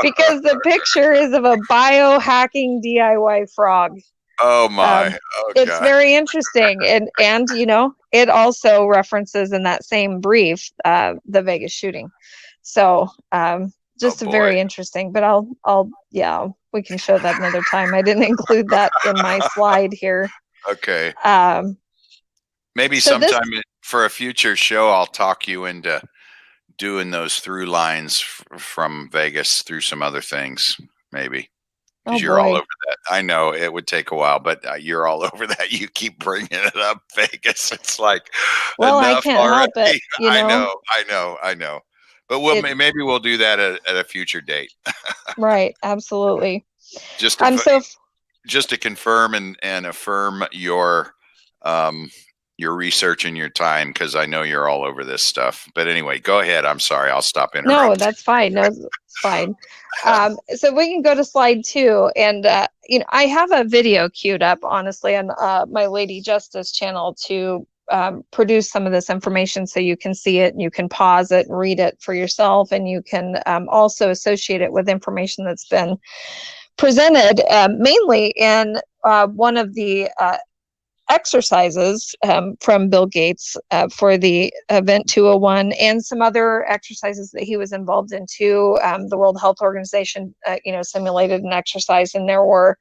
because the picture is of a biohacking DIY frog. Oh my! It's very interesting, and it also references in that same brief the Vegas shooting. So just very interesting. But we can show that another time. I didn't include that in my slide here. Okay. Maybe sometime for a future show, I'll talk you into doing those through lines from Vegas through some other things, maybe. Because you're all over that. I know it would take a while, but you're all over that. You keep bringing it up, Vegas. It's like, well, I can't help it. I know. But maybe we'll do that at a future date. Right. Absolutely. Just to confirm and affirm your research and your time, because I know you're all over this stuff. But anyway, go ahead. I'm sorry. I'll stop interrupting. No, that's fine. No, it's fine. So we can go to slide 2, and I have a video queued up, honestly, on my Lady Justice channel to produce some of this information so you can see it and you can pause it and read it for yourself, and you can also associate it with information that's been presented mainly in one of the exercises from Bill Gates for the Event 201, and some other exercises that he was involved in too. The World Health Organization, simulated an exercise, and there were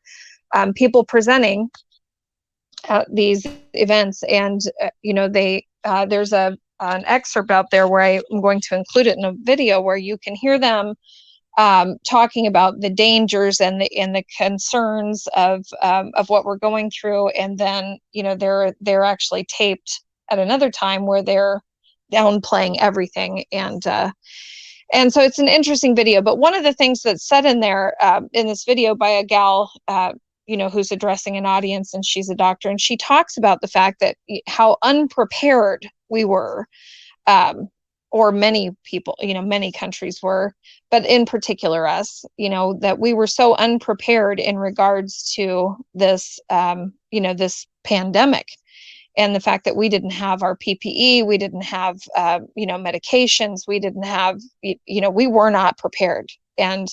people presenting these events, and there's an excerpt out there where I'm going to include it in a video where you can hear them talking about the dangers and the concerns of what we're going through, and then they're actually taped at another time where they're downplaying everything, and so it's an interesting video. But one of the things that's said in there in this video by a gal who's addressing an audience, and she's a doctor, and she talks about the fact that how unprepared we were, or many people, many countries were, but in particular us, that we were so unprepared in regards to this, this pandemic, and the fact that we didn't have our PPE, we didn't have, medications, we didn't have, we were not prepared. And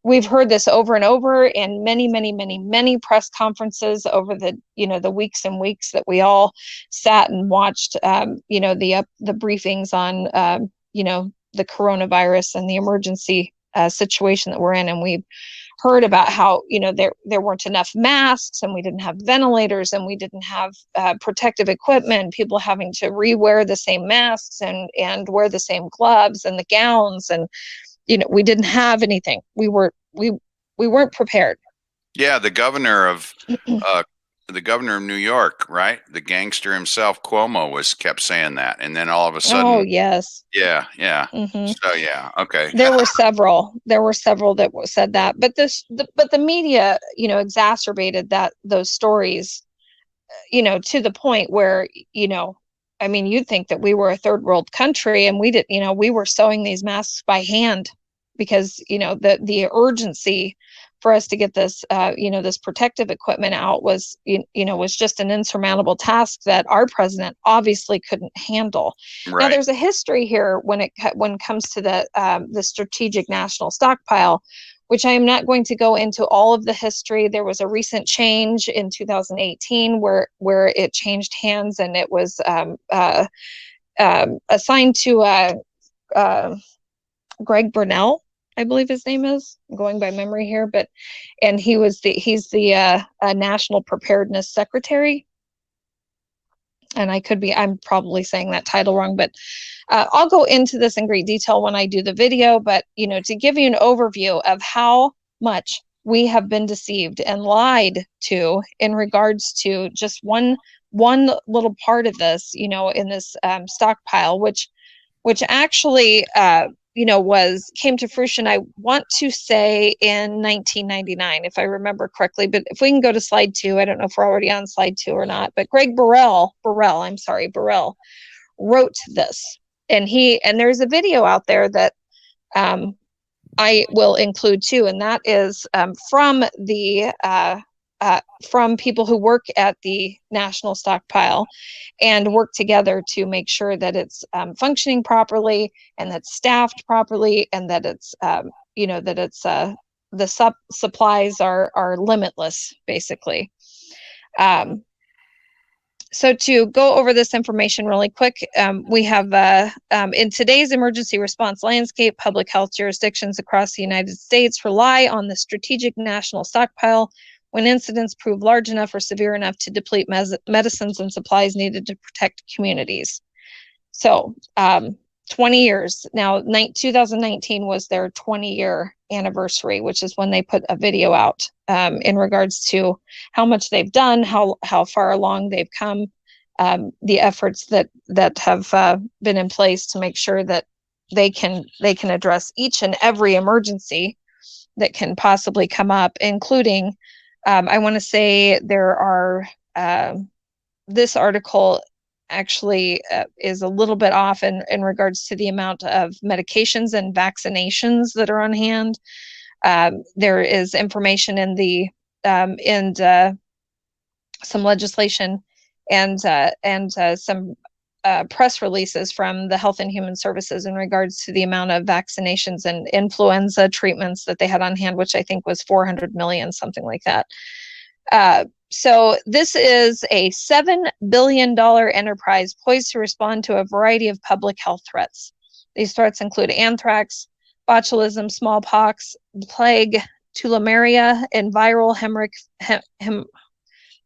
we've heard this over and over in many, many, many, many press conferences over the weeks and weeks that we all sat and watched, the briefings on, the coronavirus and the emergency situation that we're in. And we've heard about how, there weren't enough masks, and we didn't have ventilators, and we didn't have protective equipment, people having to re-wear the same masks and wear the same gloves and the gowns, and we didn't have anything. We weren't prepared. Yeah, the governor of New York, right? The gangster himself, Cuomo, kept saying that, and then all of a sudden, oh yes, yeah. Mm-hmm. So yeah, okay. There were several that said that, but the media, exacerbated those stories, to the point where, you'd think that we were a third world country, and we were sewing these masks by hand, because, the urgency for us to get this, this protective equipment out was just an insurmountable task that our president obviously couldn't handle. Right. Now, there's a history here when it comes to the strategic national stockpile, which I am not going to go into all of the history. There was a recent change in 2018 where it changed hands, and it was assigned to Greg Burnell, I believe his name is. I'm going by memory here, and he's the National Preparedness Secretary. And I'm probably saying that title wrong, but I'll go into this in great detail when I do the video. But, to give you an overview of how much we have been deceived and lied to in regards to just one little part of this, in this stockpile, which actually, came to fruition, I want to say, in 1999, if I remember correctly. But if we can go to slide 2, I don't know if we're already on slide 2 or not, but Greg Burrell wrote this, and there's a video out there that I will include too, and that is from people who work at the National Stockpile and work together to make sure that it's functioning properly, and that's staffed properly, and that it's the supplies are limitless, basically. So to go over this information really quick, we have in today's emergency response landscape, public health jurisdictions across the United States rely on the strategic national stockpile when incidents prove large enough or severe enough to deplete medicines and supplies needed to protect communities. So 20 years. Now, 2019 was their 20-year anniversary, which is when they put a video out in regards to how much they've done, how far along they've come, the efforts that have been in place to make sure that they can address each and every emergency that can possibly come up, including, I want to say there are, this article actually is a little bit off in regards to the amount of medications and vaccinations that are on hand. There is information in the some legislation and some press releases from the Health and Human Services in regards to the amount of vaccinations and influenza treatments that they had on hand, which I think was 400 million, something like that. So this is a $7 billion enterprise poised to respond to a variety of public health threats. These threats include anthrax, botulism, smallpox, plague, tularemia, and viral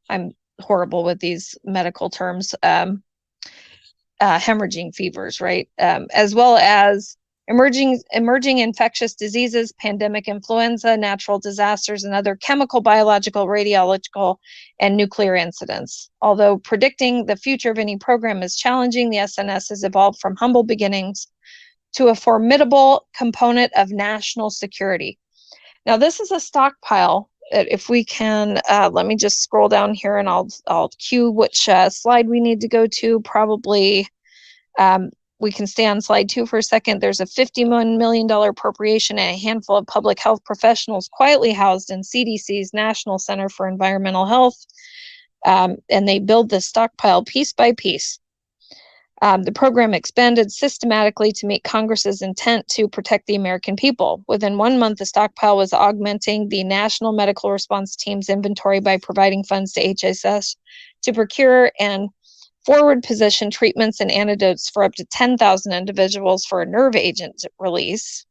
I'm horrible with these medical terms, hemorrhaging fevers, right? As well as emerging infectious diseases, pandemic influenza, natural disasters, and other chemical, biological, radiological, and nuclear incidents. Although predicting the future of any program is challenging, the SNS has evolved from humble beginnings to a formidable component of national security. Now, this is a stockpile. If we can, let me just scroll down here and I'll cue which slide we need to go to. Probably we can stay on slide 2 for a second. There's a $51 million appropriation and a handful of public health professionals quietly housed in CDC's National Center for Environmental Health. And they build this stockpile piece by piece. The program expanded systematically to meet Congress's intent to protect the American people. Within 1 month, the stockpile was augmenting the National Medical Response Team's inventory by providing funds to HSS to procure and forward position treatments and antidotes for up to 10,000 individuals for a nerve agent release,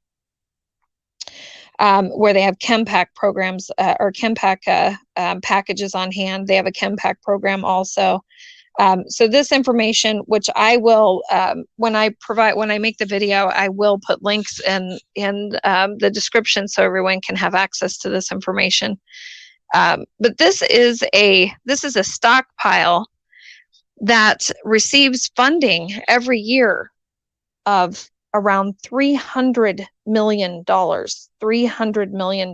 where they have ChemPack programs or ChemPack packages on hand. They have a ChemPack program also. So this information, which I will, when I make the video, I will put links in the description so everyone can have access to this information. But this is a stockpile that receives funding every year of around $300 million, $300 million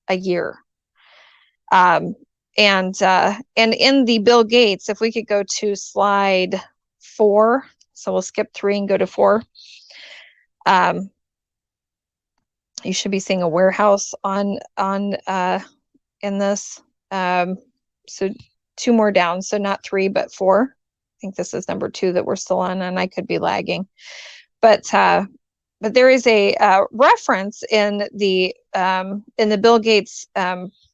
a year. And in the Bill Gates, if we could go to slide 4, so we'll skip 3 and go to 4. You should be seeing a warehouse on in this. So 2 more down, so not 3 but 4. I think this is number 2 that we're still on, and I could be lagging. But there is a reference in the Bill Gates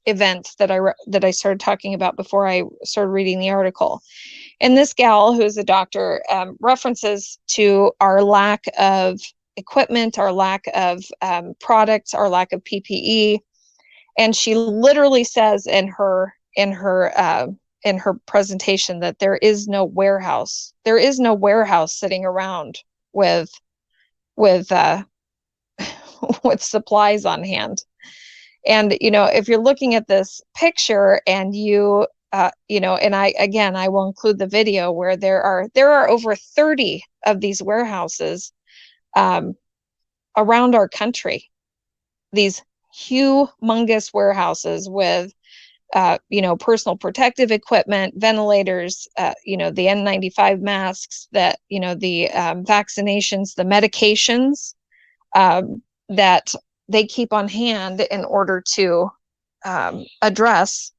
event that I started talking about before I started reading the article. And this gal, who's a doctor, references to our lack of equipment, our lack of products, our lack of PPE, and she literally says in her presentation that there is no warehouse. There is no warehouse sitting around with with supplies on hand. And, you know, if you're looking at this picture and you know, and I will include the video where there are over 30 of these warehouses around our country, these humongous warehouses with you know, personal protective equipment, ventilators, you know, the N95 masks, that, you know, the vaccinations, the medications that they keep on hand in order to address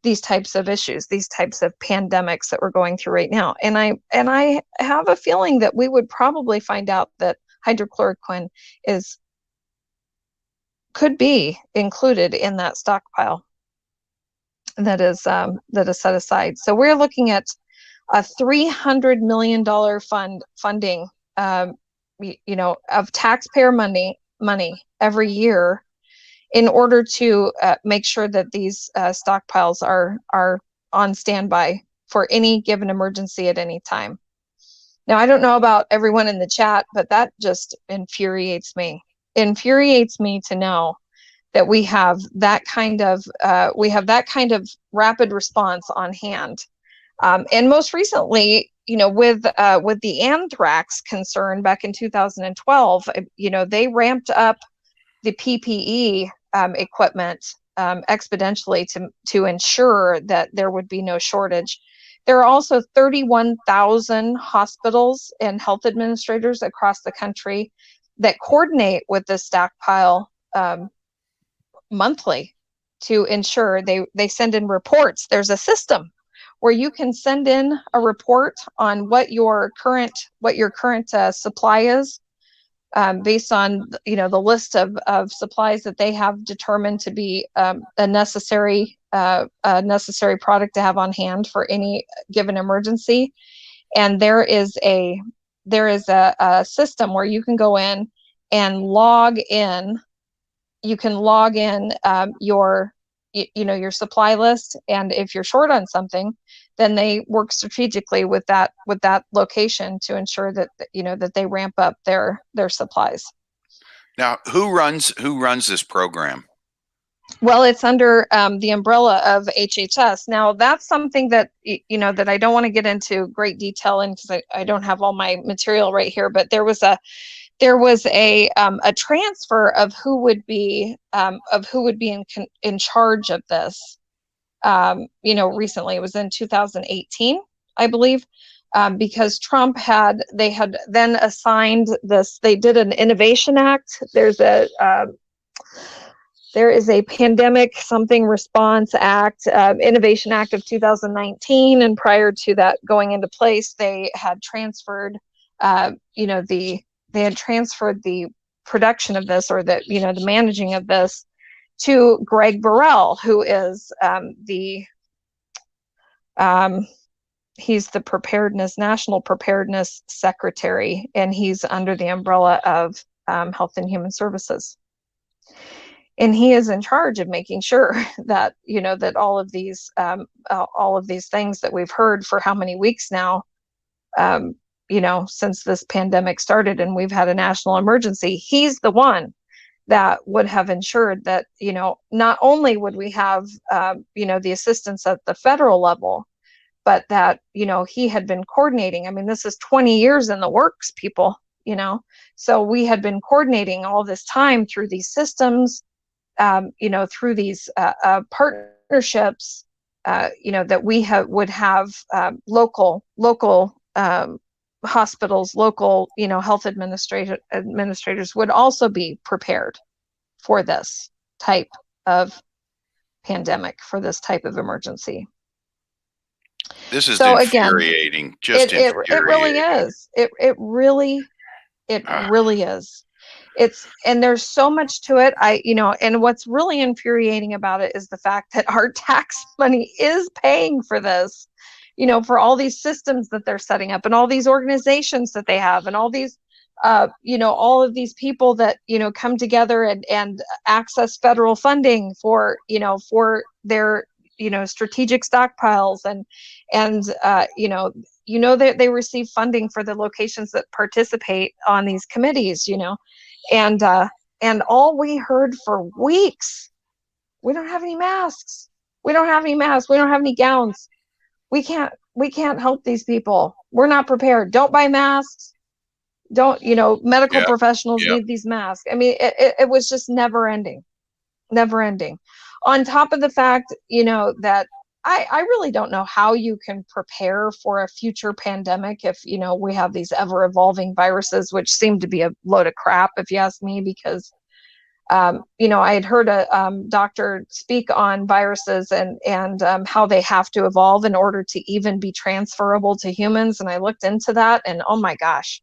these types of issues, these types of pandemics that we're going through right now. And I have a feeling that we would probably find out that hydrochloroquine could be included in that stockpile that is set aside. So we're looking at a $300 million funding, you know, of taxpayer money every year in order to make sure that these stockpiles are on standby for any given emergency at any time. Now, I don't know about everyone in the chat, but that just infuriates me. Infuriates me to know that we have that kind of rapid response on hand. And most recently, with the anthrax concern back in 2012, they ramped up the PPE equipment exponentially to ensure that there would be no shortage. There are also 31,000 hospitals and health administrators across the country that coordinate with the Stockpile monthly to ensure they send in reports. There's a system where you can send in a report on what your current supply is, based on the list of supplies that they have determined to be a necessary product to have on hand for any given emergency. And there is a system where you can go in and log in. You can log in your supply list, and if you're short on something, then they work strategically with that location to ensure that that they ramp up their supplies. Now, who runs this program? Well, it's under the umbrella of HHS. Now, that's something that that I don't want to get into great detail in, because I don't have all my material right here. But there was a transfer of who would be in charge of this. Recently, it was in 2018, I believe, because Trump had then assigned this. They did an Innovation Act. There is a Pandemic Something Response Act, Innovation Act of 2019, and prior to that going into place, they had transferred, the production of this, or the managing of this, to Greg Burrell, who is he's the National Preparedness Secretary, and he's under the umbrella of Health and Human Services. And he is in charge of making sure that that all of these things that we've heard for how many weeks now, since this pandemic started and we've had a national emergency, he's the one that would have ensured that not only would we have the assistance at the federal level, but that he had been coordinating. I mean, this is 20 years in the works, people. So we had been coordinating all this time through these systems, through these partnerships, that we would have local hospitals, local health administrators would also be prepared for this type of pandemic, for this type of emergency. This is infuriating. Again, just infuriating. It really is. It really is. And there's so much to it. And what's really infuriating about it is the fact that our tax money is paying for this, for all these systems that they're setting up, and all these organizations that they have, and all these, all of these people that, come together and access federal funding for their, strategic stockpiles, and that they receive funding for the locations that participate on these committees, and all we heard for weeks, we don't have any masks. We don't have any masks. We don't have any gowns. We can't help these people. We're not prepared. Don't buy masks. Don't, medical professionals need these masks. I mean, it was just never ending. On top of the fact, that I really don't know how you can prepare for a future pandemic if, we have these ever evolving viruses, which seem to be a load of crap, if you ask me, because, I had heard a doctor speak on viruses and how they have to evolve in order to even be transferable to humans. And I looked into that, and oh my gosh,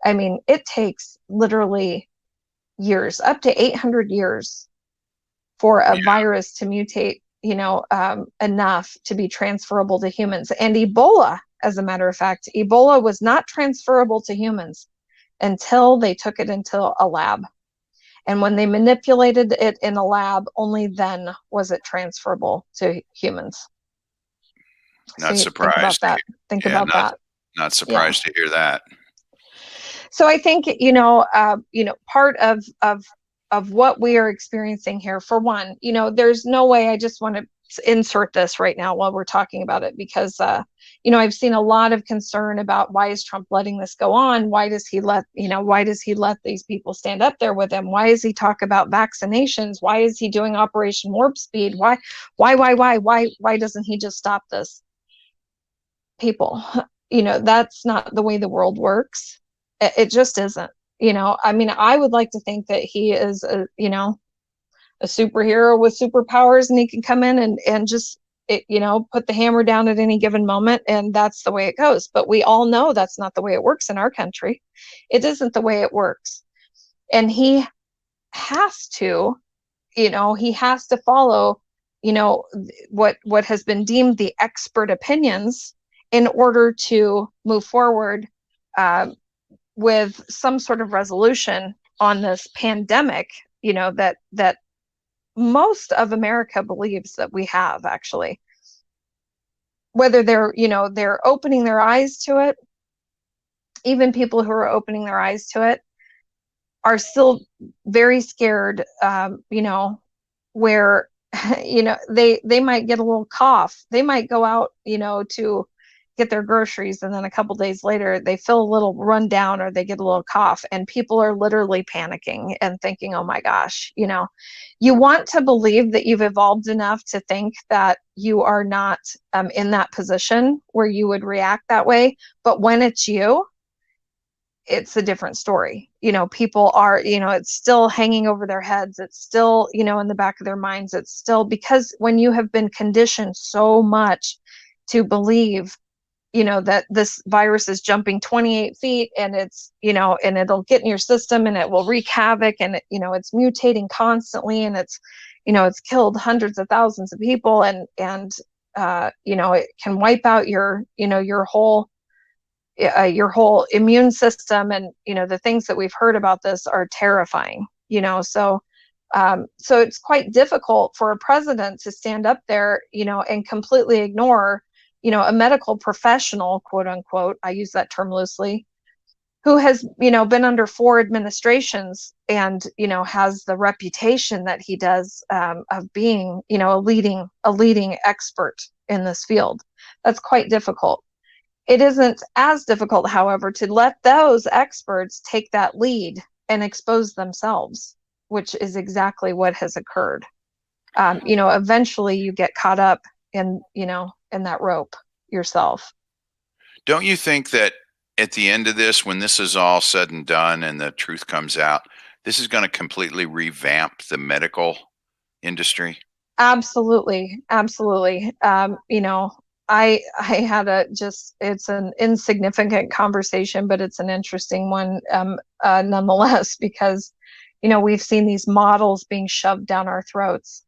I mean, it takes literally years, up to 800 years for a virus to mutate, enough to be transferable to humans. And Ebola, as a matter of fact, Ebola was not transferable to humans until they took it into a lab. And when they manipulated it in a lab, only then was it transferable to humans. Not surprised. Think about that. Not surprised to hear that. So I think, part of what we are experiencing here, for one, there's no way, I just want to insert this right now while we're talking about it, because I've seen a lot of concern about, why is Trump letting this go on? Why does he let these people stand up there with him? Why does he talk about vaccinations? Why is he doing Operation Warp Speed? Why doesn't he just stop this? People, that's not the way the world works. It just isn't. I mean, I would like to think that he is a superhero with superpowers, and he can come in and just put the hammer down at any given moment, and that's the way it goes. But we all know that's not the way it works in our country. It isn't the way it works. And he has to follow what has been deemed the expert opinions in order to move forward with some sort of resolution on this pandemic, that most of America believes that we have, actually. Whether they're opening their eyes to it, even people who are opening their eyes to it are still very scared, where, they might get a little cough. They might go out, to get their groceries, and then a couple days later they feel a little run down, or they get a little cough, and people are literally panicking and thinking, oh my gosh. You want to believe that you've evolved enough to think that you are not in that position where you would react that way. But when it's you, it's a different story. People are, it's still hanging over their heads. It's still, in the back of their minds. It's still, because when you have been conditioned so much to believe, that this virus is jumping 28 feet, and it's, and it'll get in your system, and it will wreak havoc, and it's mutating constantly, and it's killed hundreds of thousands of people, and it can wipe out your whole immune system. And the things that we've heard about this are terrifying. So it's quite difficult for a president to stand up there, and completely ignore, a medical professional, quote unquote, I use that term loosely, who has, been under 4 administrations, and, has the reputation that he does, of being, a leading expert in this field. That's quite difficult. It isn't as difficult, however, to let those experts take that lead and expose themselves, which is exactly what has occurred. Eventually you get caught up in that rope yourself. Don't you think that at the end of this, when this is all said and done and the truth comes out, this is going to completely revamp the medical industry? Absolutely. I had it's an insignificant conversation, but it's an interesting one, nonetheless, because, we've seen these models being shoved down our throats,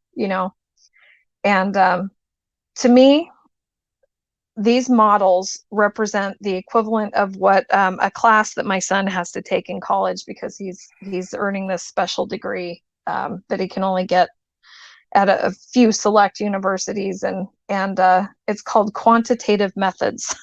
and to me, these models represent the equivalent of what a class that my son has to take in college, because he's earning this special degree that he can only get at a few select universities, and it's called quantitative methods.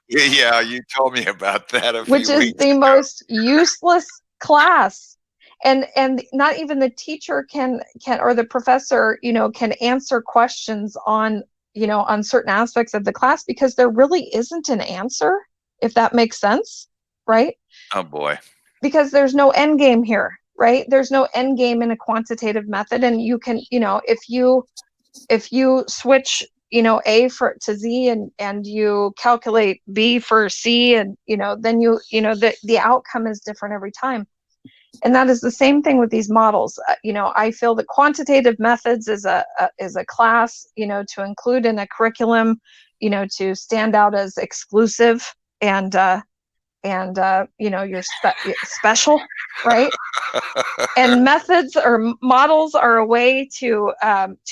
Yeah, you told me about that a few which is weeks the ago. most useless class, and not even the teacher can or the professor can answer questions on on certain aspects of the class, because there really isn't an answer, if that makes sense, right? Oh boy. Because there's no end game here, right? There's no end game in a quantitative method, and you can if you switch A to Z, and you calculate B for C, and then the outcome is different every time. And that is the same thing with these models. I feel that quantitative methods is a class, to include in a curriculum, to stand out as exclusive, and you're special, right? And methods or models are a way to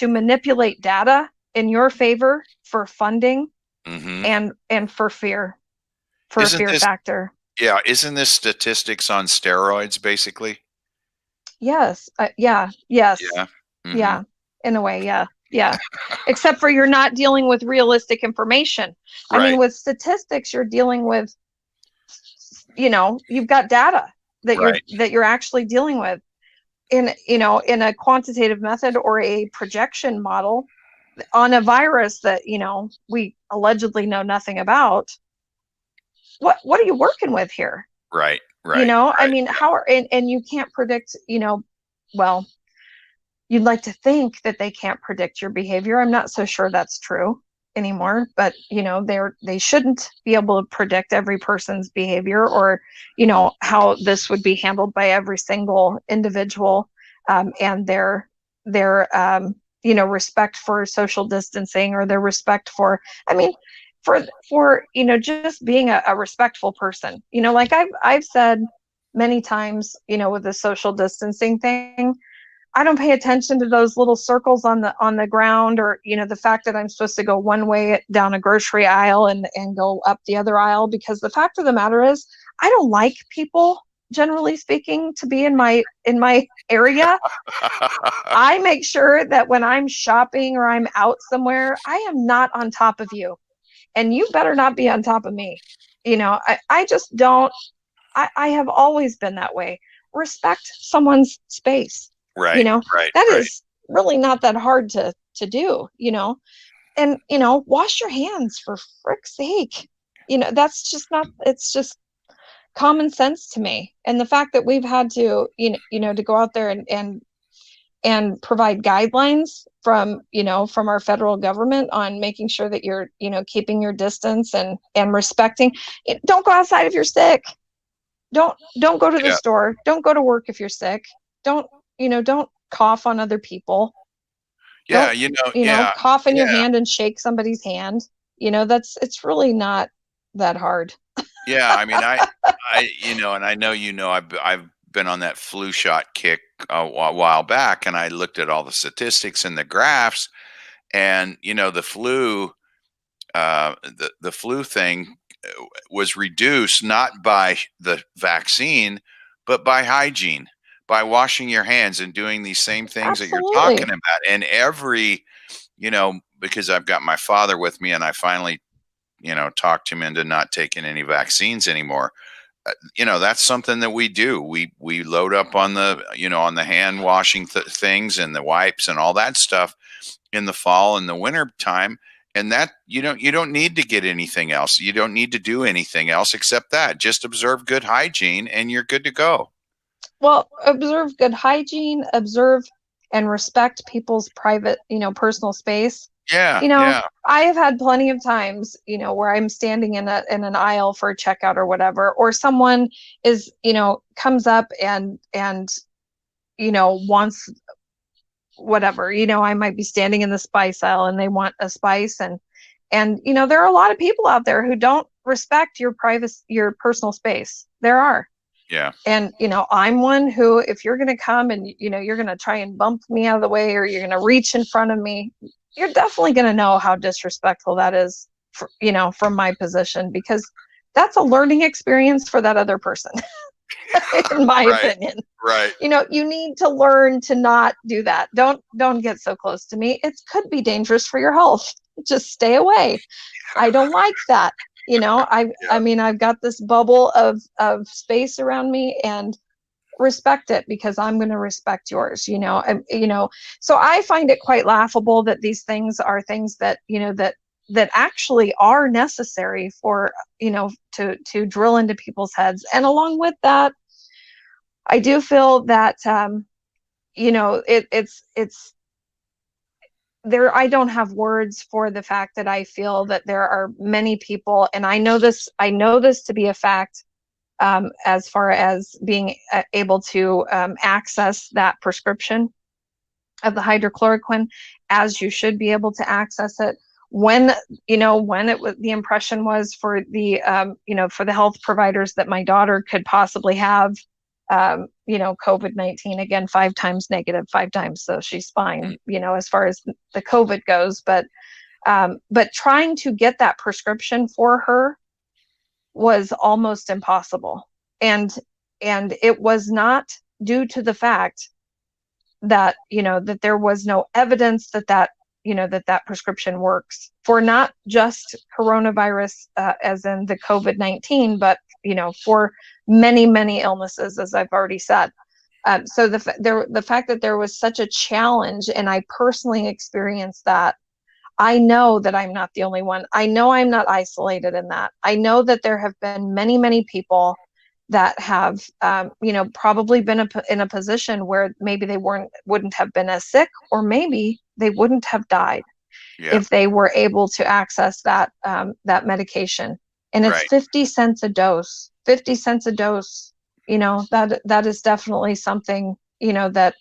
manipulate data in your favor for funding, Mm-hmm. and for fear, factor. Yeah, isn't this statistics on steroids, basically? Yes. Yes. Yeah. Mm-hmm. Yeah. In a way. Yeah. Yeah. Except for you're not dealing with realistic information. Right. I mean, with statistics, you're dealing with, you've got data that you're actually dealing with. In a quantitative method or a projection model, on a virus that, we allegedly know nothing about. What are you working with here? Right. I mean, and you can't predict, well, you'd like to think that they can't predict your behavior. I'm not so sure that's true anymore, but they shouldn't be able to predict every person's behavior, or how this would be handled by every single individual, and their respect for social distancing, or their respect for, I mean, for just being a respectful person. Like I've said many times, with the social distancing thing, I don't pay attention to those little circles on the ground, or the fact that I'm supposed to go one way down a grocery aisle and go up the other aisle, because the fact of the matter is, I don't like people, generally speaking, to be in my area. I make sure that when I'm shopping or I'm out somewhere, I am not on top of you, and you better not be on top of me. I just don't. I have always been that way. Respect someone's space. Right. That is really not that hard to do, and, wash your hands, for frick's sake. That's just not, it's just common sense to me. And the fact that we've had to, to go out there and provide guidelines from our federal government on making sure that you're, keeping your distance and respecting. Don't go outside if you're sick. Don't go to the store. Don't go to work if you're sick. Don't cough on other people. Yeah, cough in your hand and shake somebody's hand. It's really not that hard. Yeah, I mean, I and I know, I've been on that flu shot kick a while back, and I looked at all the statistics and the graphs, and the flu, the flu thing was reduced not by the vaccine, but by hygiene, by washing your hands and doing these same things that you're talking about. And because I've got my father with me, and I finally, talked him into not taking any vaccines anymore. That's something that we do. We load up on the, on the hand washing things and the wipes and all that stuff in the fall and the winter time. And that you don't need to get anything else. You don't need to do anything else except that. Just observe good hygiene and you're good to go. Well, observe good hygiene, observe and respect people's private, personal space. Yeah. I have had plenty of times, where I'm standing in an aisle for a checkout or whatever, or someone is, comes up and wants whatever, I might be standing in the spice aisle and they want a spice, and there are a lot of people out there who don't respect your personal space. There are. Yeah. And, I'm one who, if you're going to come and, you're going to try and bump me out of the way, or you're going to reach in front of me, you're definitely going to know how disrespectful that is, from my position, because that's a learning experience for that other person, in my opinion. Right. You need to learn to not do that. Don't get so close to me. It could be dangerous for your health. Just stay away. I don't like that. I mean, I've got this bubble of space around me, and respect it, because I'm going to respect yours, so I find it quite laughable that these things are things that, that actually are necessary for, to drill into people's heads. And along with that, I do feel that, it's there. I don't have words for the fact that I feel that there are many people, and I know this to be a fact, as far as being able to access that prescription of the hydrochloroquine, as you should be able to access it. When it was, the impression was for the, for the health providers, that my daughter could possibly have, COVID-19, again, 5 times negative, 5 times. So she's fine, as far as the COVID goes, but trying to get that prescription for her was almost impossible. And it was not due to the fact that, that there was no evidence that prescription works for not just coronavirus, as in the COVID-19, but, for many, many illnesses, as I've already said. So the fact that there was such a challenge, and I personally experienced that, I know that I'm not the only one. I know I'm not isolated in that. I know that there have been many, many people that have, probably been in a position where maybe they wouldn't have been as sick, or maybe they wouldn't have died if they were able to access that medication. And it's 50 cents a dose. 50 cents a dose. That is definitely something, that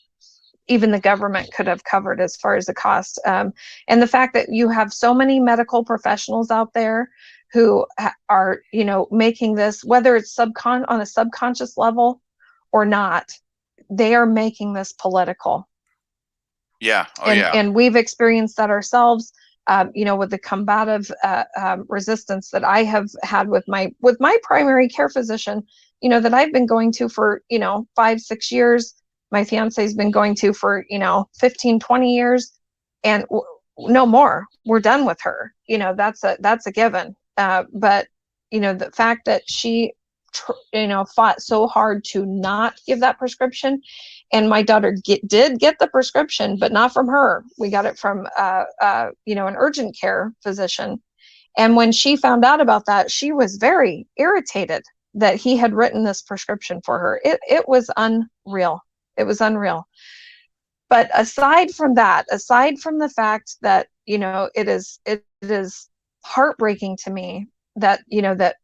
even the government could have covered as far as the cost. And the fact that you have so many medical professionals out there who are, making this, whether it's on a subconscious level or not, they are making this political. Yeah. And we've experienced that ourselves, with the combative resistance that I have had with my primary care physician, that I've been going to for, 5-6 years. My fiance's been going to for, 15, 20 years, and no more. We're done with her. That's a given. But, the fact that she, fought so hard to not give that prescription, and my daughter did get the prescription, but not from her. We got it from, an urgent care physician. And when she found out about that, she was very irritated that he had written this prescription for her. It was unreal. It was unreal. But aside from the fact that, it is heartbreaking to me that, that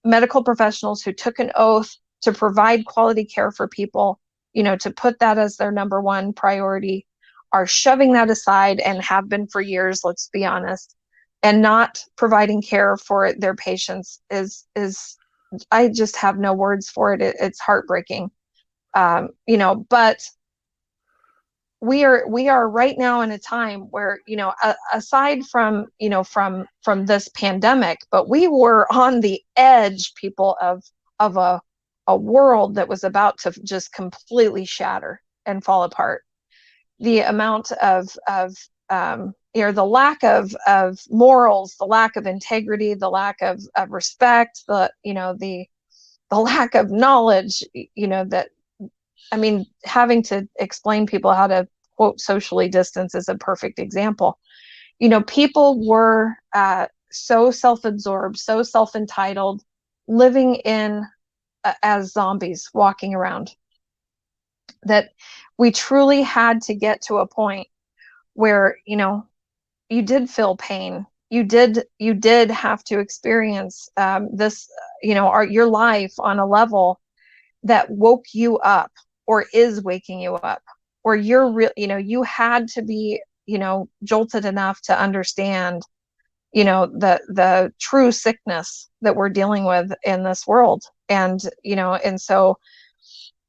medical professionals who took an oath to provide quality care for people, to put that as their number one priority, are shoving that aside, and have been for years, let's be honest, and not providing care for their patients is I just have no words for it. It's heartbreaking. But we are right now in a time where, aside from, from this pandemic, but we were on the edge, people, of a world that was about to just completely shatter and fall apart. The amount of the lack of morals, the lack of integrity, the lack of respect, the lack of knowledge, having to explain people how to, quote, socially distance is a perfect example. People were so self-absorbed, so self-entitled, living in as zombies walking around, that we truly had to get to a point where, you did feel pain. You did have to experience this, your life on a level that woke you up, or is waking you up, or you're real, you had to be, jolted enough to understand, the true sickness that we're dealing with in this world. And, and so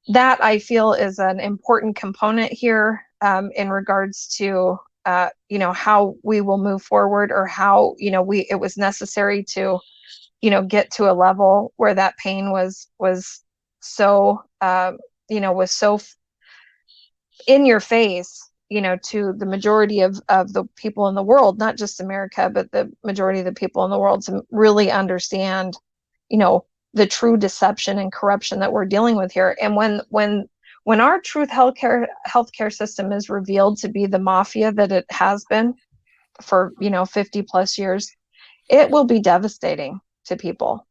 that, I feel, is an important component here, in regards to, how we will move forward, or how, it was necessary to, get to a level where that pain was so, was so in your face, to the majority of the people in the world, not just America, but the majority of the people in the world, to really understand, the true deception and corruption that we're dealing with here. And when our truth healthcare system is revealed to be the mafia that it has been for, 50 plus years, it will be devastating to people.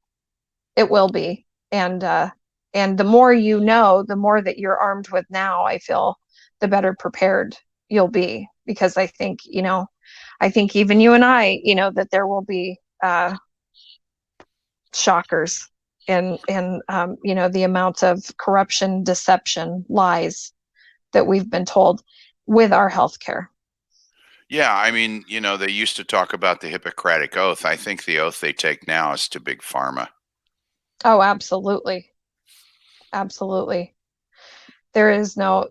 It will be. And the more the more that you're armed with now, I feel, the better prepared you'll be. Because I think, I think even you and I, that there will be shockers in the amount of corruption, deception, lies that we've been told with our healthcare. Yeah, they used to talk about the Hippocratic Oath. I think the oath they take now is to Big Pharma. Oh, absolutely. Absolutely. There is no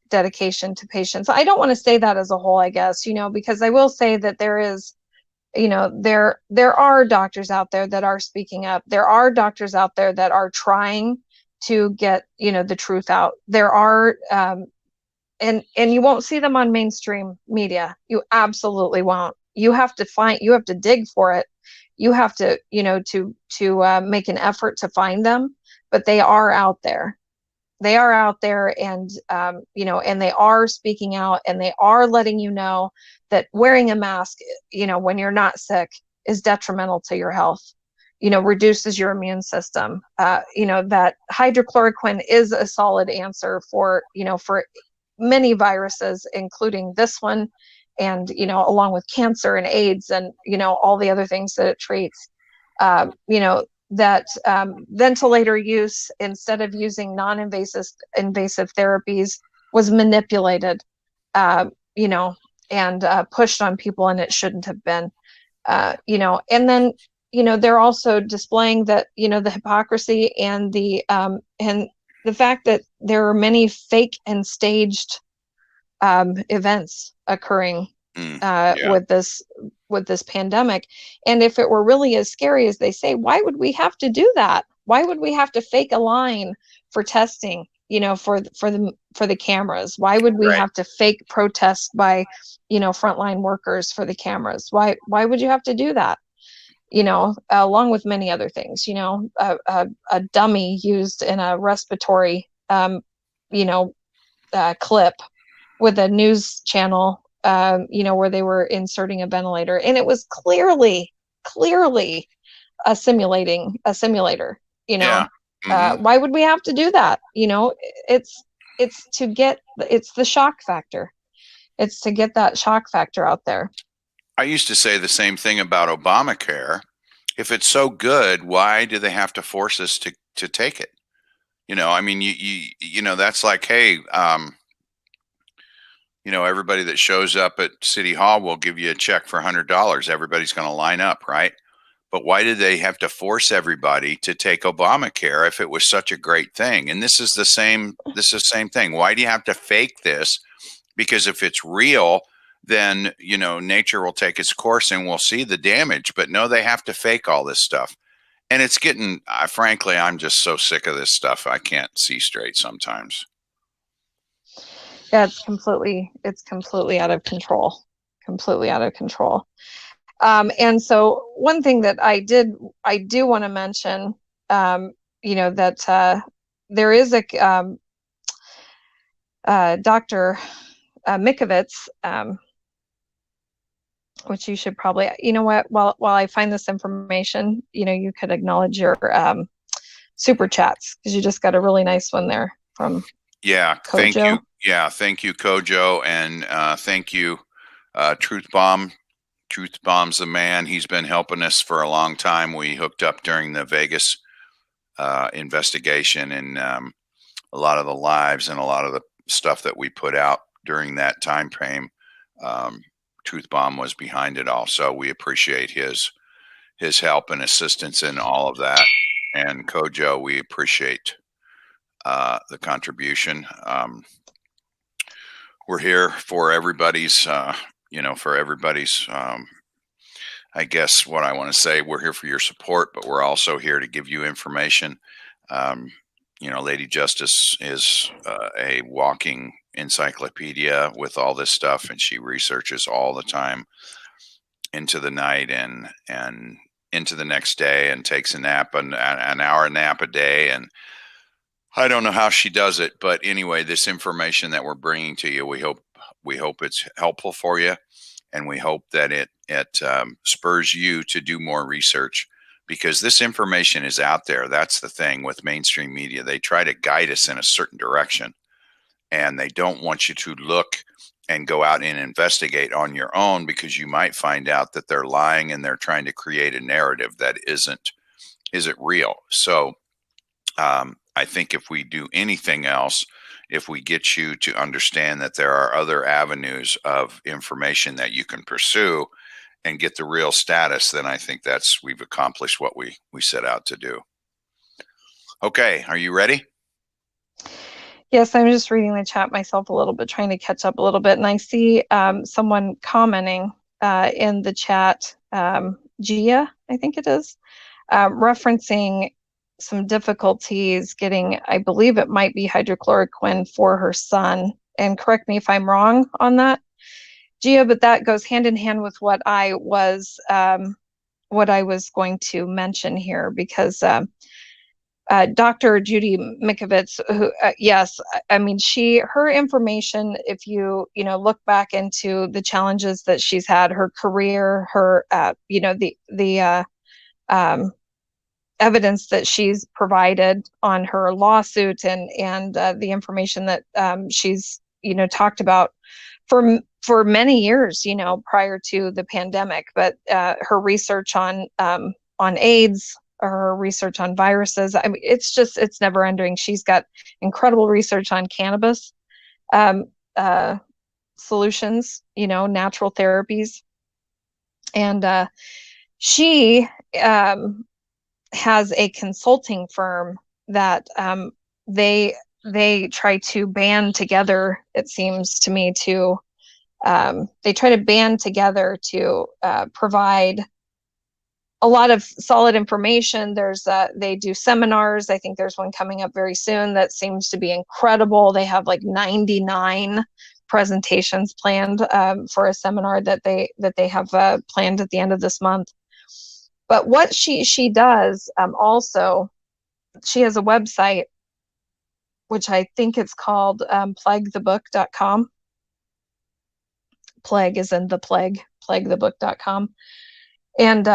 dedication to patients. I don't want to say that as a whole, I guess, because I will say that there is, there are doctors out there that are speaking up. There are doctors out there that are trying to get, the truth out. There are, and you won't see them on mainstream media. You absolutely won't. You have to dig for it. You have to, to make an effort to find them, but they are out there. they are out there, and and they are speaking out, and they are letting you know that wearing a mask, when you're not sick, is detrimental to your health. Reduces your immune system. That hydrochloroquine is a solid answer for many viruses, including this one, and along with cancer and AIDS, and all the other things that it treats. That ventilator use, instead of using invasive therapies, was manipulated, and pushed on people, and it shouldn't have been. And then they're also displaying that the hypocrisy and the fact that there are many fake and staged events occurring with this pandemic. And if it were really as scary as they say, why would we have to do that? Why would we have to fake a line for testing, for the cameras? Why would we have to fake protests by frontline workers for the cameras? Why would you have to do that? Along with many other things, a dummy used in a respiratory clip with a news channel, where they were inserting a ventilator, and it was clearly a simulator. Why would we have to do that? It's the shock factor. It's to get that shock factor out there. I used to say the same thing about Obamacare. If it's so good, why do they have to force us to take it? I mean, that's like, hey, everybody that shows up at City Hall will give you a check for $100. Everybody's going to line up, right? But why did they have to force everybody to take Obamacare if it was such a great thing? And this is the same thing. Why do you have to fake this? Because if it's real, then, nature will take its course and we'll see the damage. But no, they have to fake all this stuff. And it's getting, frankly, I'm just so sick of this stuff. I can't see straight sometimes. Yeah, it's completely out of control. Completely out of control. And so one thing that I do want to mention, that there is a Dr. Mikovits, which you should probably, while I find this information, you could acknowledge your super chats, because you just got a really nice one there from Kojo. Thank you. Yeah, thank you, Kojo, and thank you, Truth Bomb. Truth Bomb's the man. He's been helping us for a long time. We hooked up during the Vegas investigation, and a lot of the lives and a lot of the stuff that we put out during that time frame. Truth Bomb was behind it all, so we appreciate his help and assistance in all of that. And Kojo, we appreciate the contribution. We're here for everybody's, I guess what I want to say, we're here for your support, but we're also here to give you information. Lady Justice is a walking encyclopedia with all this stuff, and she researches all the time into the night and into the next day, and takes a nap, an hour nap a day. And I don't know how she does it, but anyway, this information that we're bringing to you, we hope it's helpful for you, and we hope that it spurs you to do more research, because this information is out there. That's the thing with mainstream media. They try to guide us in a certain direction, and they don't want you to look and go out and investigate on your own, because you might find out that they're lying and they're trying to create a narrative that isn't real. So I think if we do anything else, if we get you to understand that there are other avenues of information that you can pursue and get the real status, then I think we've accomplished what we set out to do. Okay, are you ready? Yes, I'm just reading the chat myself a little bit, trying to catch up a little bit. And I see someone commenting in the chat, Gia, I think it is, referencing some difficulties getting, I believe it might be hydrochloroquine for her son. And correct me if I'm wrong on that, Gia, but that goes hand in hand with what I was going to mention here, because Dr. Judy Mikovits, who, yes, I mean, her information, if you look back into the challenges that she's had, her career, her, the evidence that she's provided on her lawsuit, and the information that she's, talked about for many years, prior to the pandemic, but her research on AIDS, or research on viruses. I mean, it's never ending. She's got incredible research on cannabis solutions, natural therapies. And she has a consulting firm that they try to band together, it seems to me, to they try to band together to provide a lot of solid information. They do seminars. I think there's one coming up very soon that seems to be incredible. They have like 99 presentations planned for a seminar that they have planned at the end of this month. But what she does, also, she has a website, which I think it's called plaguethebook.com. Plague is in the plague, plaguethebook.com. And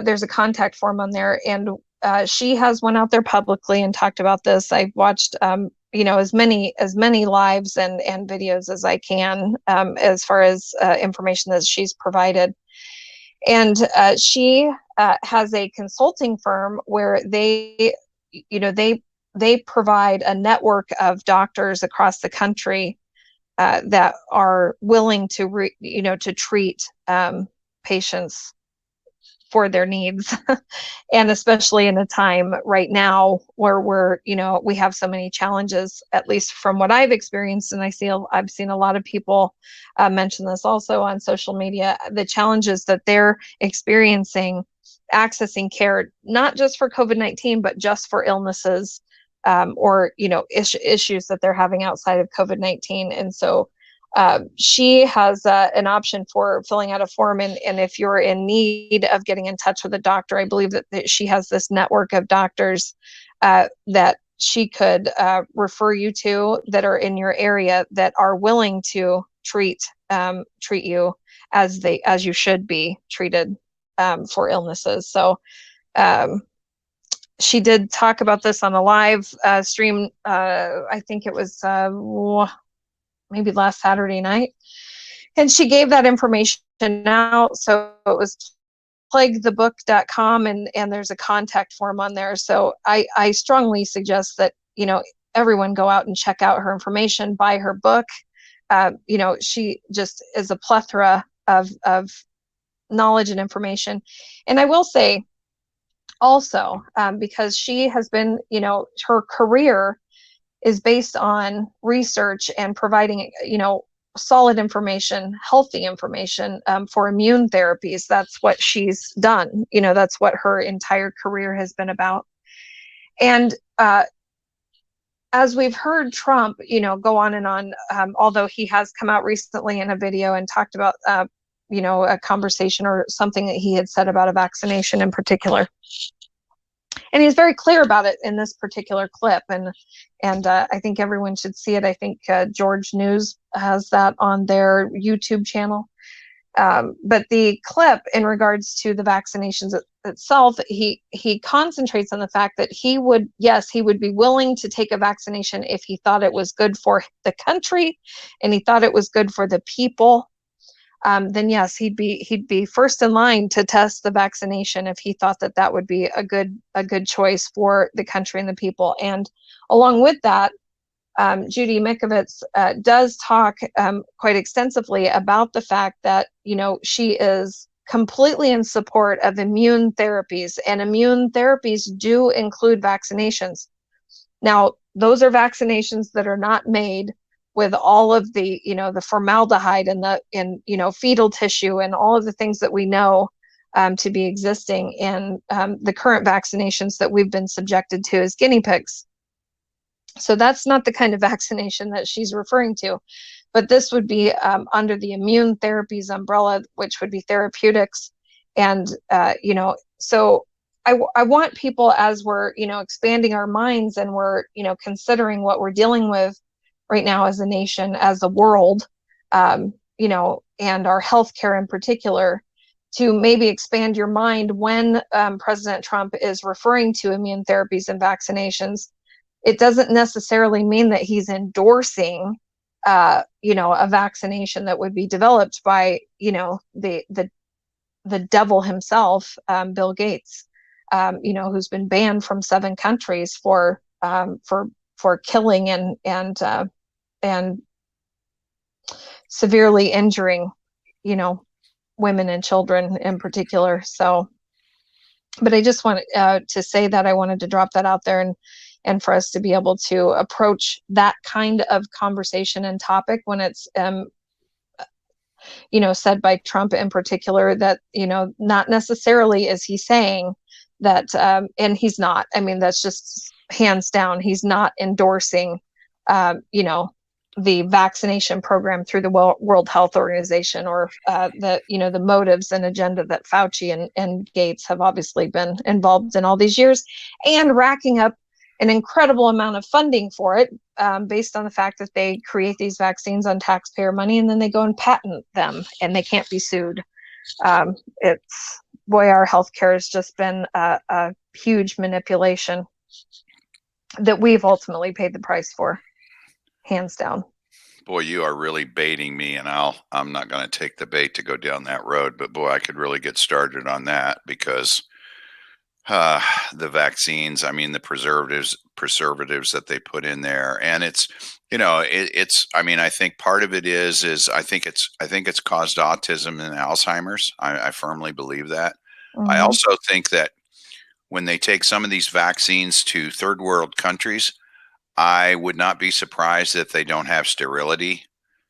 there's a contact form on there, and she has went out there publicly and talked about this. I've watched, as many lives and videos as I can, as far as information that she's provided. And she has a consulting firm where they provide a network of doctors across the country that are willing to to treat patients for their needs. And especially in a time right now where we have so many challenges, at least from what I've experienced. And I've seen a lot of people mention this also on social media, the challenges that they're experiencing accessing care, not just for COVID-19, but just for illnesses, or issues that they're having outside of COVID-19. And so she has an option for filling out a form, and if you're in need of getting in touch with a doctor, I believe that she has this network of doctors that she could refer you to, that are in your area, that are willing to treat you as you should be treated for illnesses. So she did talk about this on a live stream. I think it was maybe last Saturday night. And she gave that information out. So it was plaguethebook.com, and there's a contact form on there. So I strongly suggest that, everyone go out and check out her information, buy her book. She just is a plethora of knowledge and information. And I will say also, because she has been, her career is based on research and providing, solid information, healthy information for immune therapies. That's what she's done. That's what her entire career has been about. And as we've heard Trump, go on and on, although he has come out recently in a video and talked about, a conversation or something that he had said about a vaccination in particular. And he's very clear about it in this particular clip, and I think everyone should see it. I think George News has that on their YouTube channel. But the clip, in regards to the vaccinations itself, he concentrates on the fact that he would be willing to take a vaccination if he thought it was good for the country and he thought it was good for the people. Then yes, he'd be first in line to test the vaccination if he thought that would be a good choice for the country and the people. And along with that, Judy Mikovits does talk quite extensively about the fact that she is completely in support of immune therapies, and immune therapies do include vaccinations. Now, those are vaccinations that are not made with all of the, the formaldehyde in fetal tissue and all of the things that we know to be existing in the current vaccinations that we've been subjected to as guinea pigs. So that's not the kind of vaccination that she's referring to, but this would be under the immune therapies umbrella, which would be therapeutics. And, so I want people, as we're, expanding our minds and we're, considering what we're dealing with right now as a nation, as a world, and our healthcare in particular, to maybe expand your mind when President Trump is referring to immune therapies and vaccinations. It doesn't necessarily mean that he's endorsing, a vaccination that would be developed by, the devil himself, Bill Gates, who's been banned from 7 countries for killing and severely injuring, women and children in particular. So, but I just want to say that I wanted to drop that out there, and for us to be able to approach that kind of conversation and topic when it's said by Trump in particular, that, not necessarily is he saying that, and he's not, I mean, that's just hands down, he's not endorsing, the vaccination program through the World Health Organization, or the motives and agenda that Fauci and Gates have obviously been involved in all these years, and racking up an incredible amount of funding for it, based on the fact that they create these vaccines on taxpayer money, and then they go and patent them and they can't be sued. Our healthcare has just been a huge manipulation that we've ultimately paid the price for, hands down. Boy, you are really baiting me, and I'm not going to take the bait to go down that road, but boy, I could really get started on that, because the vaccines, I mean, the preservatives that they put in there, and it's, I mean, I think part of it is I think it's caused autism and Alzheimer's. I firmly believe that. Mm-hmm. I also think that when they take some of these vaccines to third world countries, I would not be surprised if they don't have sterility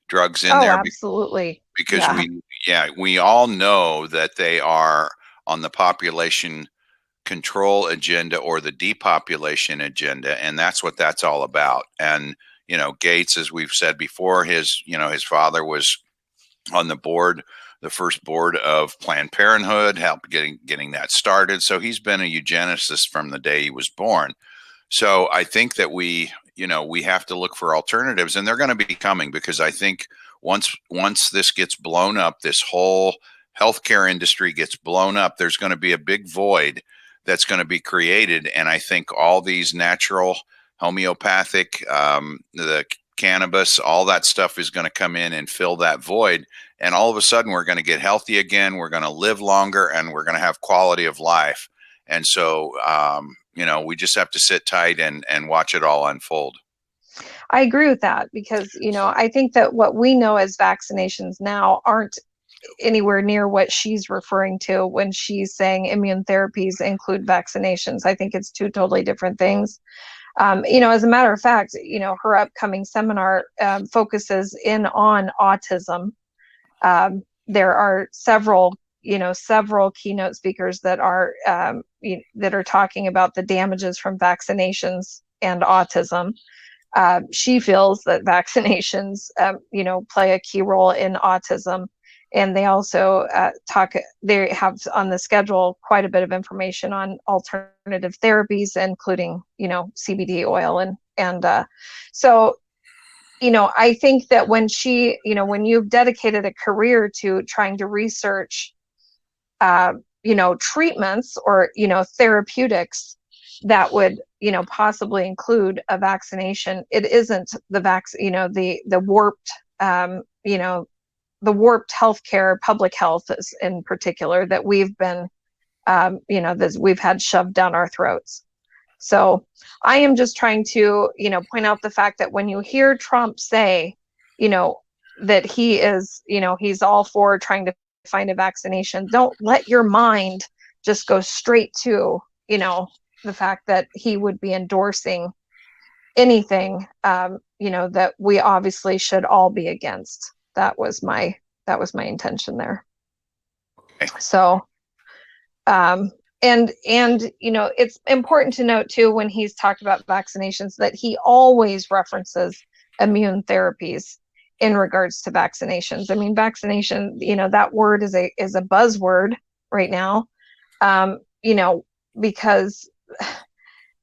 drugs in there. Absolutely. Because we all know that they are on the population control agenda or the depopulation agenda, and that's what that's all about. And Gates, as we've said before, his father was on the board, the first board of Planned Parenthood, helped getting that started. So he's been a eugenicist from the day he was born. So I think that we have to look for alternatives, and they're going to be coming, because I think once this gets blown up, this whole healthcare industry gets blown up, there's going to be a big void that's going to be created. And I think all these natural, homeopathic, the cannabis, all that stuff is going to come in and fill that void. And all of a sudden we're going to get healthy again. We're going to live longer, and we're going to have quality of life. And so, we just have to sit tight and watch it all unfold. I agree with that, because, I think that what we know as vaccinations now aren't anywhere near what she's referring to when she's saying immune therapies include vaccinations. I think it's 2 totally different things. As a matter of fact, her upcoming seminar focuses in on autism. There are several keynote speakers that are talking about the damages from vaccinations and autism. She feels that vaccinations, play a key role in autism. And they also they have on the schedule quite a bit of information on alternative therapies, including, CBD oil. So, I think that when when you've dedicated a career to trying to research, treatments or, therapeutics that would, possibly include a vaccination, it isn't the warped, the warped healthcare, public health in particular, that we've been, that we've had shoved down our throats. So I am just trying to, point out the fact that when you hear Trump say, that he is, he's all for trying to find a vaccination, don't let your mind just go straight to, the fact that he would be endorsing anything, that we obviously should all be against. That was my intention there. Okay. So, and it's important to note too, when he's talked about vaccinations, that he always references immune therapies in regards to vaccinations. I mean, vaccination, that word is a buzzword right now. because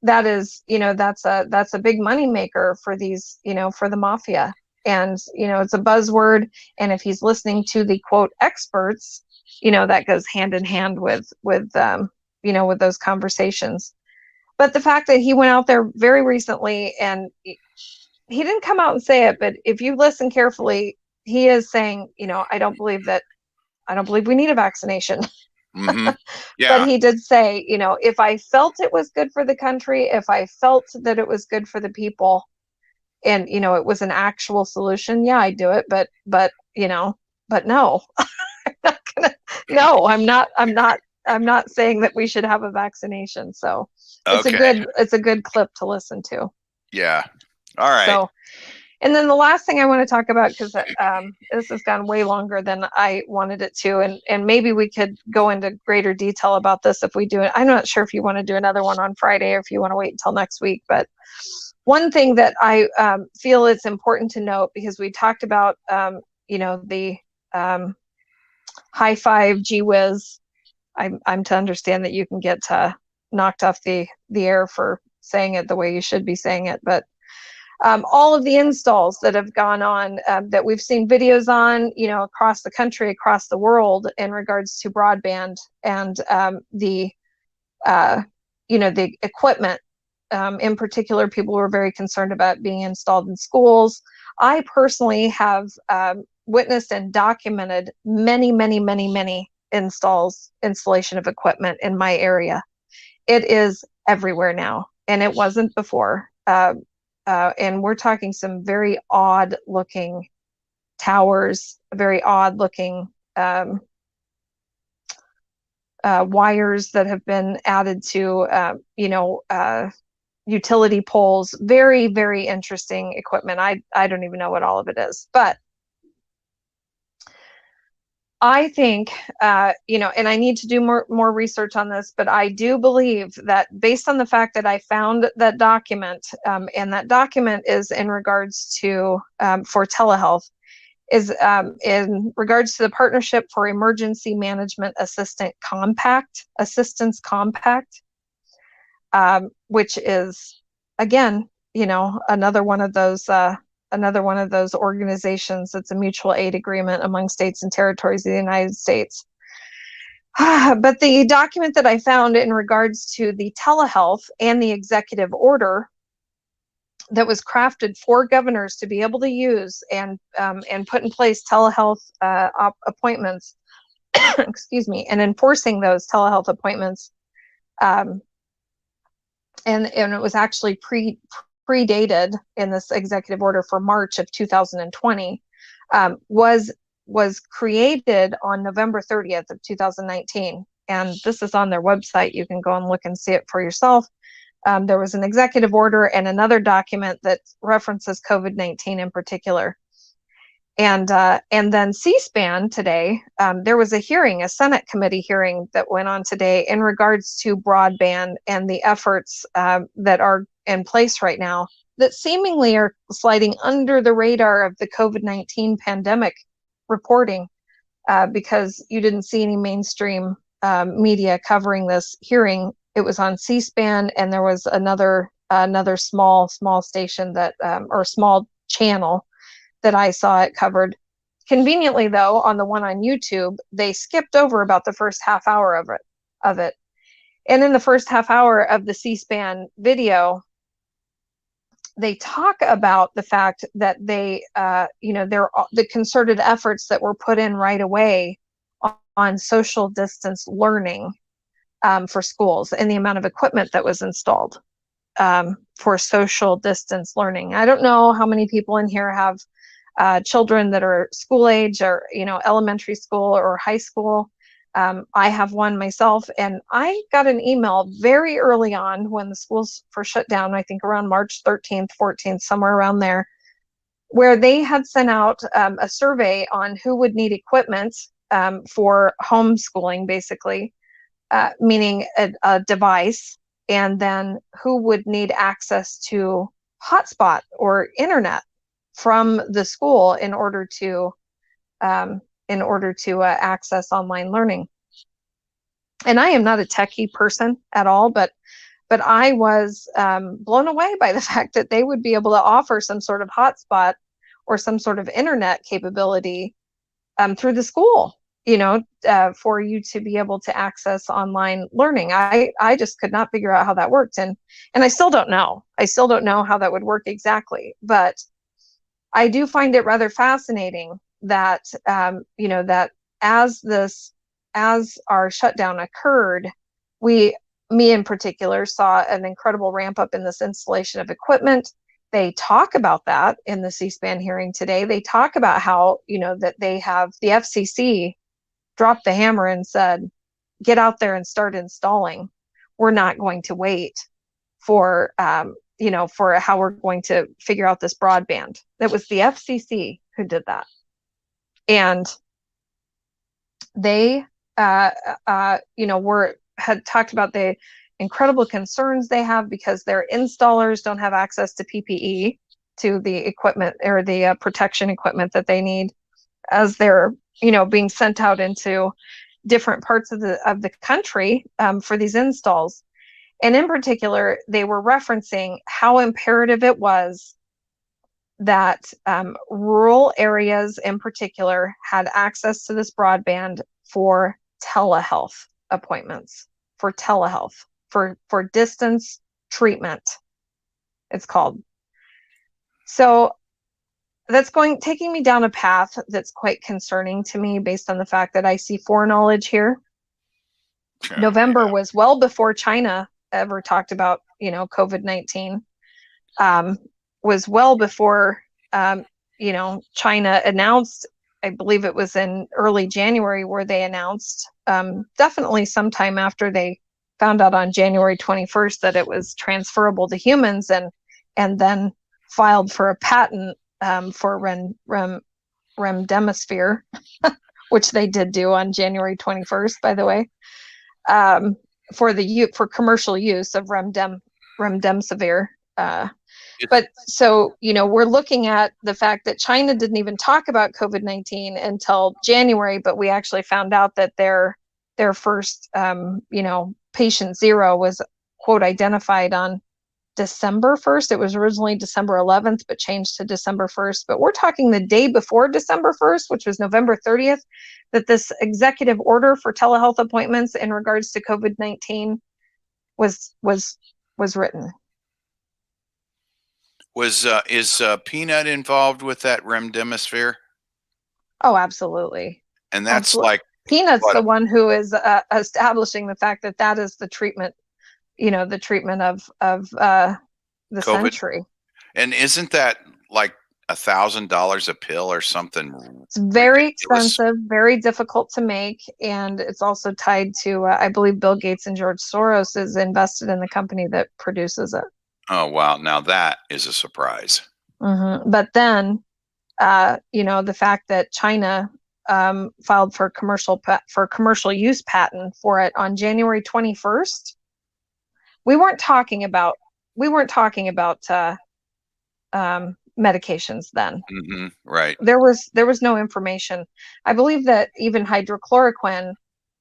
that is, that's a big money maker for these, for the mafia. And, it's a buzzword. And if he's listening to the quote experts, that goes hand in hand with with those conversations. But the fact that he went out there very recently, and he didn't come out and say it, but if you listen carefully, he is saying, I don't believe we need a vaccination. Mm-hmm. Yeah. But he did say, if I felt it was good for the country, if I felt that it was good for the people, and it was an actual solution, yeah, I'd do it. But no, I'm not gonna. No, I'm not saying that we should have a vaccination. So it's a good clip to listen to. Yeah. All right. So, and then the last thing I want to talk about, because this has gone way longer than I wanted it to, and maybe we could go into greater detail about this if we do it. I'm not sure if you want to do another one on Friday or if you want to wait until next week. But one thing that I feel it's important to note, because we talked about, the high five, gee whiz. I'm to understand that you can get knocked off the air for saying it the way you should be saying it, but all of the installs that have gone on, that we've seen videos on, across the country, across the world, in regards to broadband and the equipment. In particular, people were very concerned about being installed in schools. I personally have witnessed and documented many, many, many, many installation of equipment in my area. It is everywhere now, and it wasn't before. And we're talking some very odd looking towers, very odd looking wires that have been added to, utility poles. Very, very interesting equipment. I don't even know what all of it is, but I think, and I need to do more research on this, but I do believe that, based on the fact that I found that document, and that document is in regards to, for telehealth, is in regards to the Partnership for Emergency Management Assistance Compact, which is, again, another one of those organizations that's a mutual aid agreement among states and territories of the United States. But the document that I found in regards to the telehealth and the executive order that was crafted for governors to be able to use and put in place telehealth appointments, excuse me, and enforcing those telehealth appointments, and it was actually predated in this executive order for March of 2020, was created on November 30th of 2019. And this is on their website. You can go and look and see it for yourself. There was an executive order and another document that references COVID-19 in particular. And then C-SPAN today, there was a Senate committee hearing that went on today in regards to broadband and the efforts that are in place right now that seemingly are sliding under the radar of the COVID-19 pandemic reporting, because you didn't see any mainstream media covering this hearing. It was on C-SPAN, and there was another small station that, or small channel that I saw it covered. Conveniently, though, on the one on YouTube, they skipped over about the first half hour of it. And in the first half hour of the C-SPAN video, they talk about the fact that the concerted efforts that were put in right away on social distance learning for schools, and the amount of equipment that was installed for social distance learning. I don't know how many people in here have children that are school age, or elementary school or high school. I have one myself, and I got an email very early on when the schools first shut down, I think around March 13th, 14th, somewhere around there, where they had sent out a survey on who would need equipment for homeschooling, basically, meaning a device, and then who would need access to hotspot or internet from the school in order to access online learning. And I am not a techie person at all, but I was blown away by the fact that they would be able to offer some sort of hotspot or some sort of internet capability through the school, for you to be able to access online learning. I just could not figure out how that worked. And I still don't know. I still don't know how that would work exactly. But I do find it rather fascinating that, that as our shutdown occurred, me in particular, saw an incredible ramp up in this installation of equipment. They talk about that in the C-SPAN hearing today. They talk about how, that they have the FCC dropped the hammer and said, get out there and start installing. We're not going to wait for, for how we're going to figure out this broadband. That was the FCC who did that. And they, had talked about the incredible concerns they have because their installers don't have access to PPE, to the equipment or the protection equipment that they need as they're, being sent out into different parts of the country for these installs. And in particular, they were referencing how imperative it was that rural areas in particular had access to this broadband for telehealth appointments, for telehealth, for distance treatment, it's called. So that's taking me down a path that's quite concerning to me based on the fact that I see foreknowledge here. Sure, November was well before China ever talked about, COVID-19, was well before, China announced. I believe it was in early January where they announced, definitely sometime after they found out on January 21st that it was transferable to humans, and then filed for a patent for remdesivir, which they did do on January 21st, by the way, for commercial use of remdesivir. But so, we're looking at the fact that China didn't even talk about COVID-19 until January, but we actually found out that their first, patient zero was, quote, identified on December 1st. It was originally December 11th, but changed to December 1st. But we're talking the day before December 1st, which was November 30th, that this executive order for telehealth appointments in regards to COVID-19 was written. Is Peanut involved with that remdesivir? Oh, absolutely. And that's absolutely. Like Peanut's the one who is establishing the fact that is the treatment, the treatment of the COVID century. And isn't that like $1,000 a pill or something? It's very expensive, very difficult to make, and it's also tied to I believe Bill Gates and George Soros is invested in the company that produces it. Oh, wow. Now that is a surprise. Mm-hmm. But then, the fact that China filed for commercial use patent for it on January 21st, we weren't talking about medications then. Mm-hmm. Right. There was no information. I believe that even hydrochloroquine,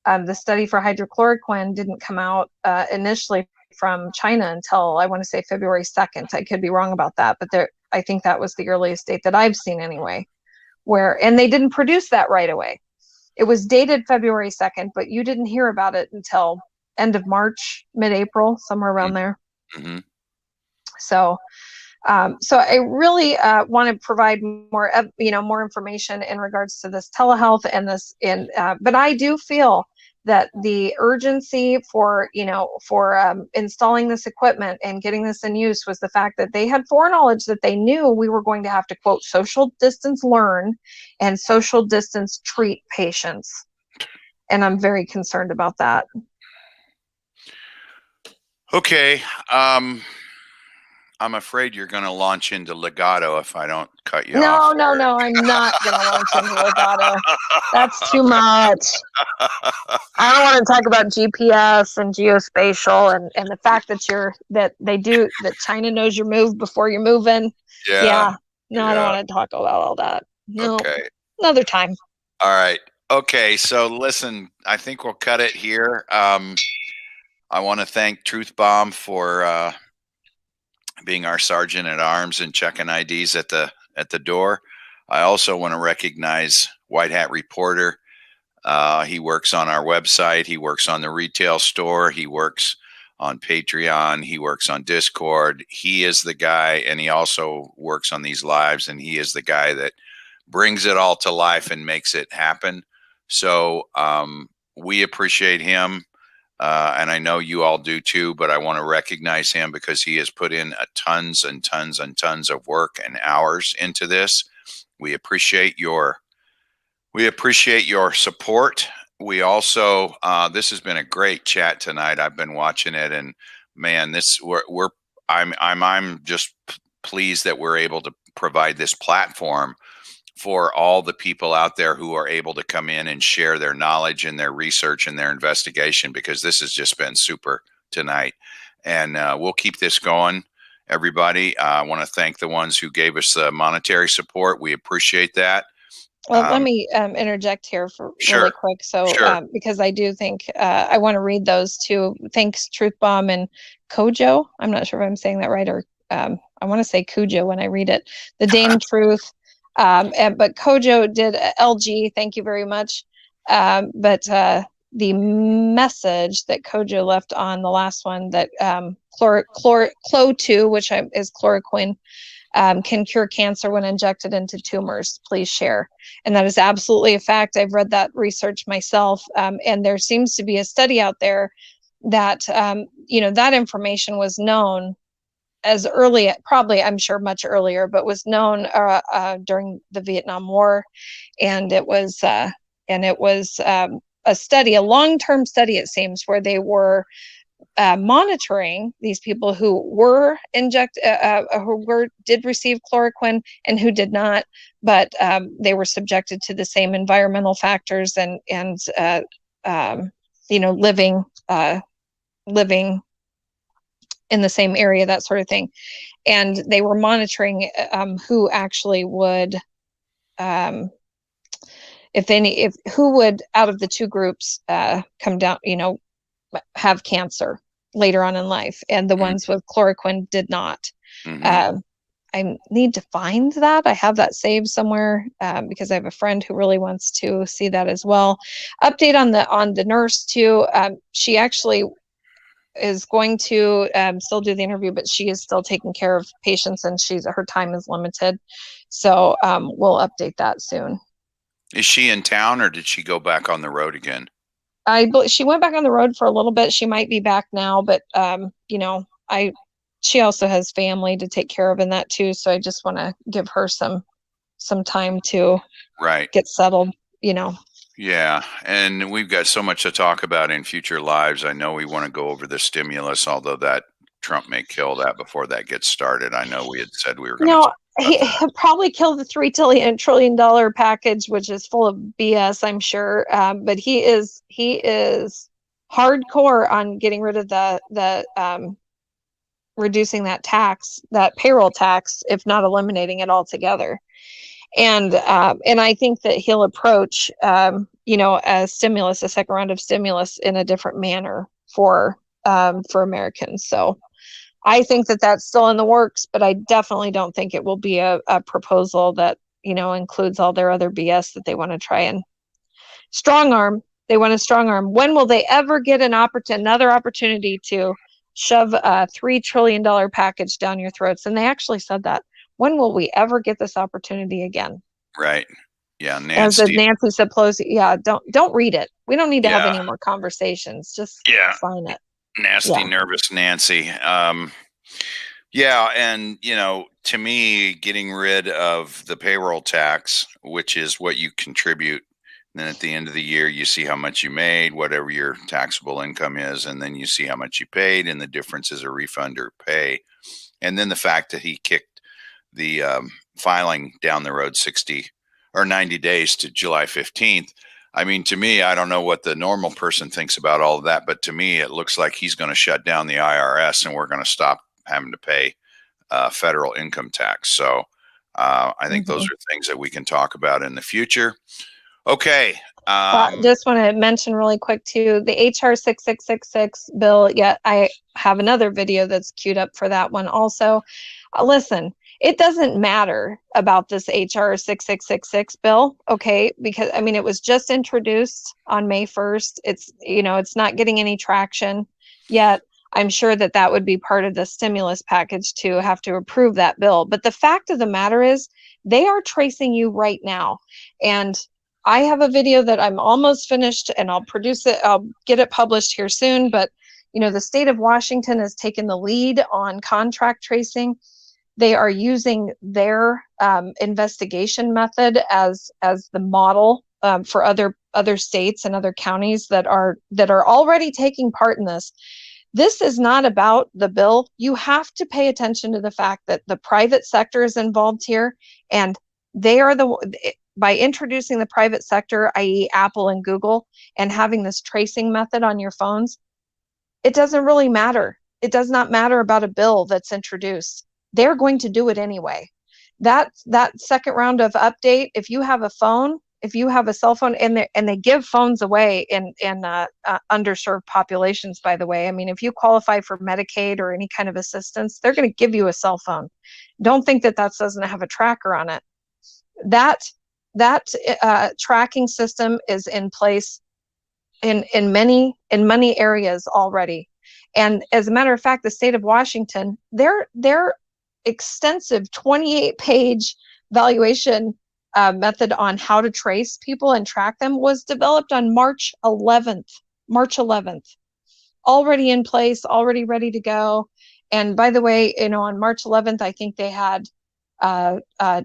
the study for hydrochloroquine didn't come out initially from China until I want to say February 2nd. I could be wrong about that, but I think that was the earliest date that I've seen anyway, and they didn't produce that right away. It was dated February 2nd, but you didn't hear about it until end of March, mid-April, somewhere around there. Mm-hmm. So I really want to provide more information in regards to this telehealth and this, but I do feel that the urgency for installing this equipment and getting this in use was the fact that they had foreknowledge that they knew we were going to have to, quote, social distance learn and social distance treat patients. And I'm very concerned about that. Okay. I'm afraid you're going to launch into legato if I don't cut you off. No, I'm not going to launch into legato. That's too much. I don't want to talk about GPS and geospatial and the fact that China knows your move before you're moving. Yeah. No, I don't want to talk about all that. No. Okay. Another time. All right. Okay, so listen, I think we'll cut it here. I want to thank Truth Bomb for being our sergeant at arms and checking IDs at the door. I also want to recognize White Hat Reporter. He works on our website. He works on the retail store. He works on Patreon. He works on Discord. He is the guy, and he also works on these lives, and he is the guy that brings it all to life and makes it happen. So we appreciate him. And I know you all do too, but I want to recognize him because he has put in tons and tons and tons of work and hours into this. We appreciate your support. We also this has been a great chat tonight. I've been watching it, and man, I'm just pleased that we're able to provide this platform for all the people out there who are able to come in and share their knowledge and their research and their investigation, because this has just been super tonight. And we'll keep this going, everybody. I want to thank the ones who gave us monetary support. We appreciate that. Well, let me interject here for really quick. So, because I do think I want to read those too. Thanks, Truth Bomb and Kojo. I'm not sure if I'm saying that right, or I want to say Cujo when I read it. The Dame Truth. But Kojo did LG. Thank you very much. But the message that Kojo left on the last one, that Clo2, which is chloroquine, can cure cancer when injected into tumors. Please share. And that is absolutely a fact. I've read that research myself. And there seems to be a study out there that, that information was known as early, probably, I'm sure much earlier, but was known during the Vietnam War. And it was a study, a long-term study, it seems, where they were monitoring these people who were did receive chloroquine and who did not, but they were subjected to the same environmental factors and living in the same area, that sort of thing. And they were monitoring who actually would, who would, out of the two groups, come down, have cancer later on in life. And the ones with chloroquine did not. I need to find that. I have that saved somewhere because I have a friend who really wants to see that as well. Update on the nurse too. She actually is going to still do the interview, but she is still taking care of patients, and her time is limited. So we'll update that soon. Is she in town, or did she go back on the road again? She went back on the road for a little bit. She might be back now, but she also has family to take care of in that too. So I just want to give her some time to get settled, Yeah, and we've got so much to talk about in future lives. I know we want to go over the stimulus, although that Trump may kill that before that gets started. I know we had said we were going to. He'll probably kill the $3 trillion package, which is full of BS, I'm sure. But he is hardcore on getting rid of the reducing that tax, that payroll tax, if not eliminating it altogether. And I think that he'll approach, a second round of stimulus in a different manner for Americans. So I think that that's still in the works, but I definitely don't think it will be a proposal that, includes all their other BS that they want to try and strong arm. They want to strong arm. When will they ever get another opportunity to shove a $3 trillion package down your throats? And they actually said that. When will we ever get this opportunity again? Right. Yeah, Nancy. As Nancy Pelosi. Yeah, don't read it. We don't need to have any more conversations. Just sign it. Nasty, nervous Nancy. And to me, getting rid of the payroll tax, which is what you contribute, and then at the end of the year, you see how much you made, whatever your taxable income is, and then you see how much you paid, and the difference is a refund or pay. And then the fact that he kicked the filing down the road 60 or 90 days to July 15th. I mean, to me, I don't know what the normal person thinks about all of that, but to me, it looks like he's going to shut down the IRS and we're going to stop having to pay federal income tax. So I think those are things that we can talk about in the future. Okay. Just want to mention really quick too, the HR 6666 bill. Yeah, I have another video that's queued up for that one also. Listen, it doesn't matter about this HR 6666 bill, okay? Because I mean, it was just introduced on May 1st. It's, you know, it's not getting any traction yet. I'm sure that that would be part of the stimulus package to have to approve that bill. But the fact of the matter is, they are tracing you right now. And I have a video that I'm almost finished and I'll produce it. I'll get it published here soon. But, you know, the state of Washington has taken the lead on contract tracing. They are using their investigation method as the model for other states and other counties that are already taking part in this. This is not about the bill. You have to pay attention to the fact that the private sector is involved here, and they are by introducing the private sector, i.e. Apple and Google, and having this tracing method on your phones, it doesn't really matter. It does not matter about a bill that's introduced. They're going to do it anyway. That second round of update, if you have a phone, if you have a cell phone, and they give phones away in underserved populations, by the way. I mean, if you qualify for Medicaid or any kind of assistance, they're going to give you a cell phone. Don't think that doesn't have a tracker on it. That tracking system is in place in many areas already. And as a matter of fact, the state of Washington, their extensive 28-page valuation method on how to trace people and track them was developed on March 11th, already in place, already ready to go. And by the way, you know, on March 11th, I think they had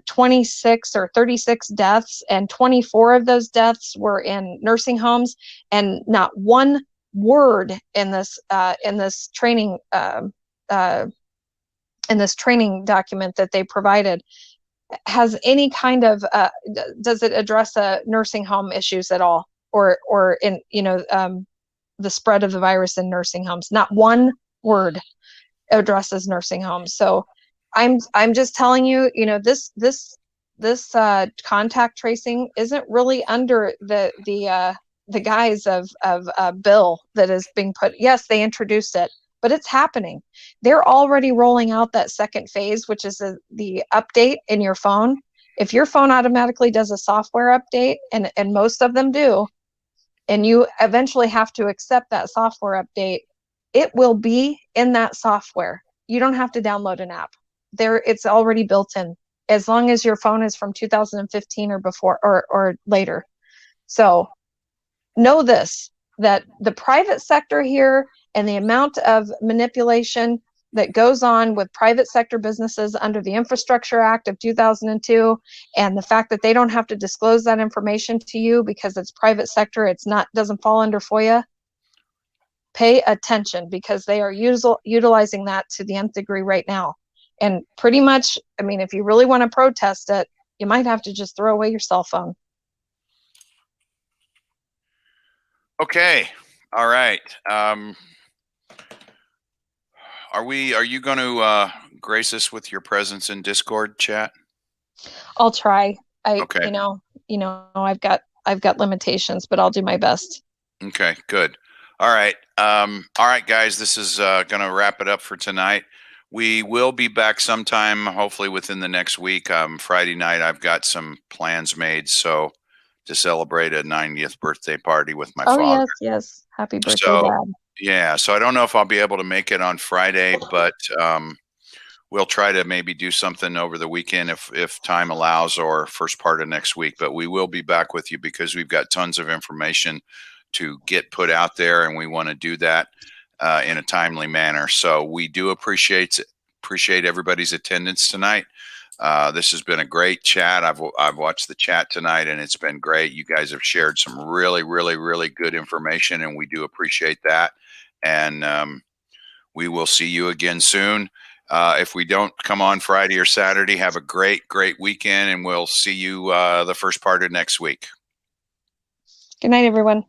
26 or 36 deaths, and 24 of those deaths were in nursing homes. And not one word in this training document that they provided has any kind of does it address nursing home issues at all, or in, you know, the spread of the virus in nursing homes. Not one word addresses nursing homes. So I'm just telling you, you know, this contact tracing isn't really under the guise of a bill that is being put. Yes, they introduced it, but it's happening. They're already rolling out that second phase, which is the update in your phone. If your phone automatically does a software update, and most of them do, and you eventually have to accept that software update, it will be in that software. You don't have to download an app. It's already built in, as long as your phone is from 2015 or before or later. So know this, that the private sector here and the amount of manipulation that goes on with private sector businesses under the Infrastructure Act of 2002, and the fact that they don't have to disclose that information to you because it's private sector, doesn't fall under FOIA. Pay attention, because they are utilizing that to the nth degree right now. And pretty much, I mean, if you really want to protest it, you might have to just throw away your cell phone. Okay. All right. Are you going to grace us with your presence in Discord chat? I'll try. Okay. You know, I've got limitations, but I'll do my best. Okay, good. All right. All right, guys, this is going to wrap it up for tonight. We will be back sometime, hopefully within the next week. Friday night, I've got some plans made, so to celebrate a 90th birthday party with my father. Oh, yes. Happy birthday, Dad. Yeah, so I don't know if I'll be able to make it on Friday, but we'll try to maybe do something over the weekend if time allows, or first part of next week. But we will be back with you, because we've got tons of information to get put out there, and we want to do that in a timely manner. So we do appreciate everybody's attendance tonight. This has been a great chat. I've watched the chat tonight, and it's been great. You guys have shared some really, really, really good information, and we do appreciate that. And we will see you again soon. If we don't come on Friday or Saturday, have a great, great weekend, and we'll see you the first part of next week. Good night, everyone.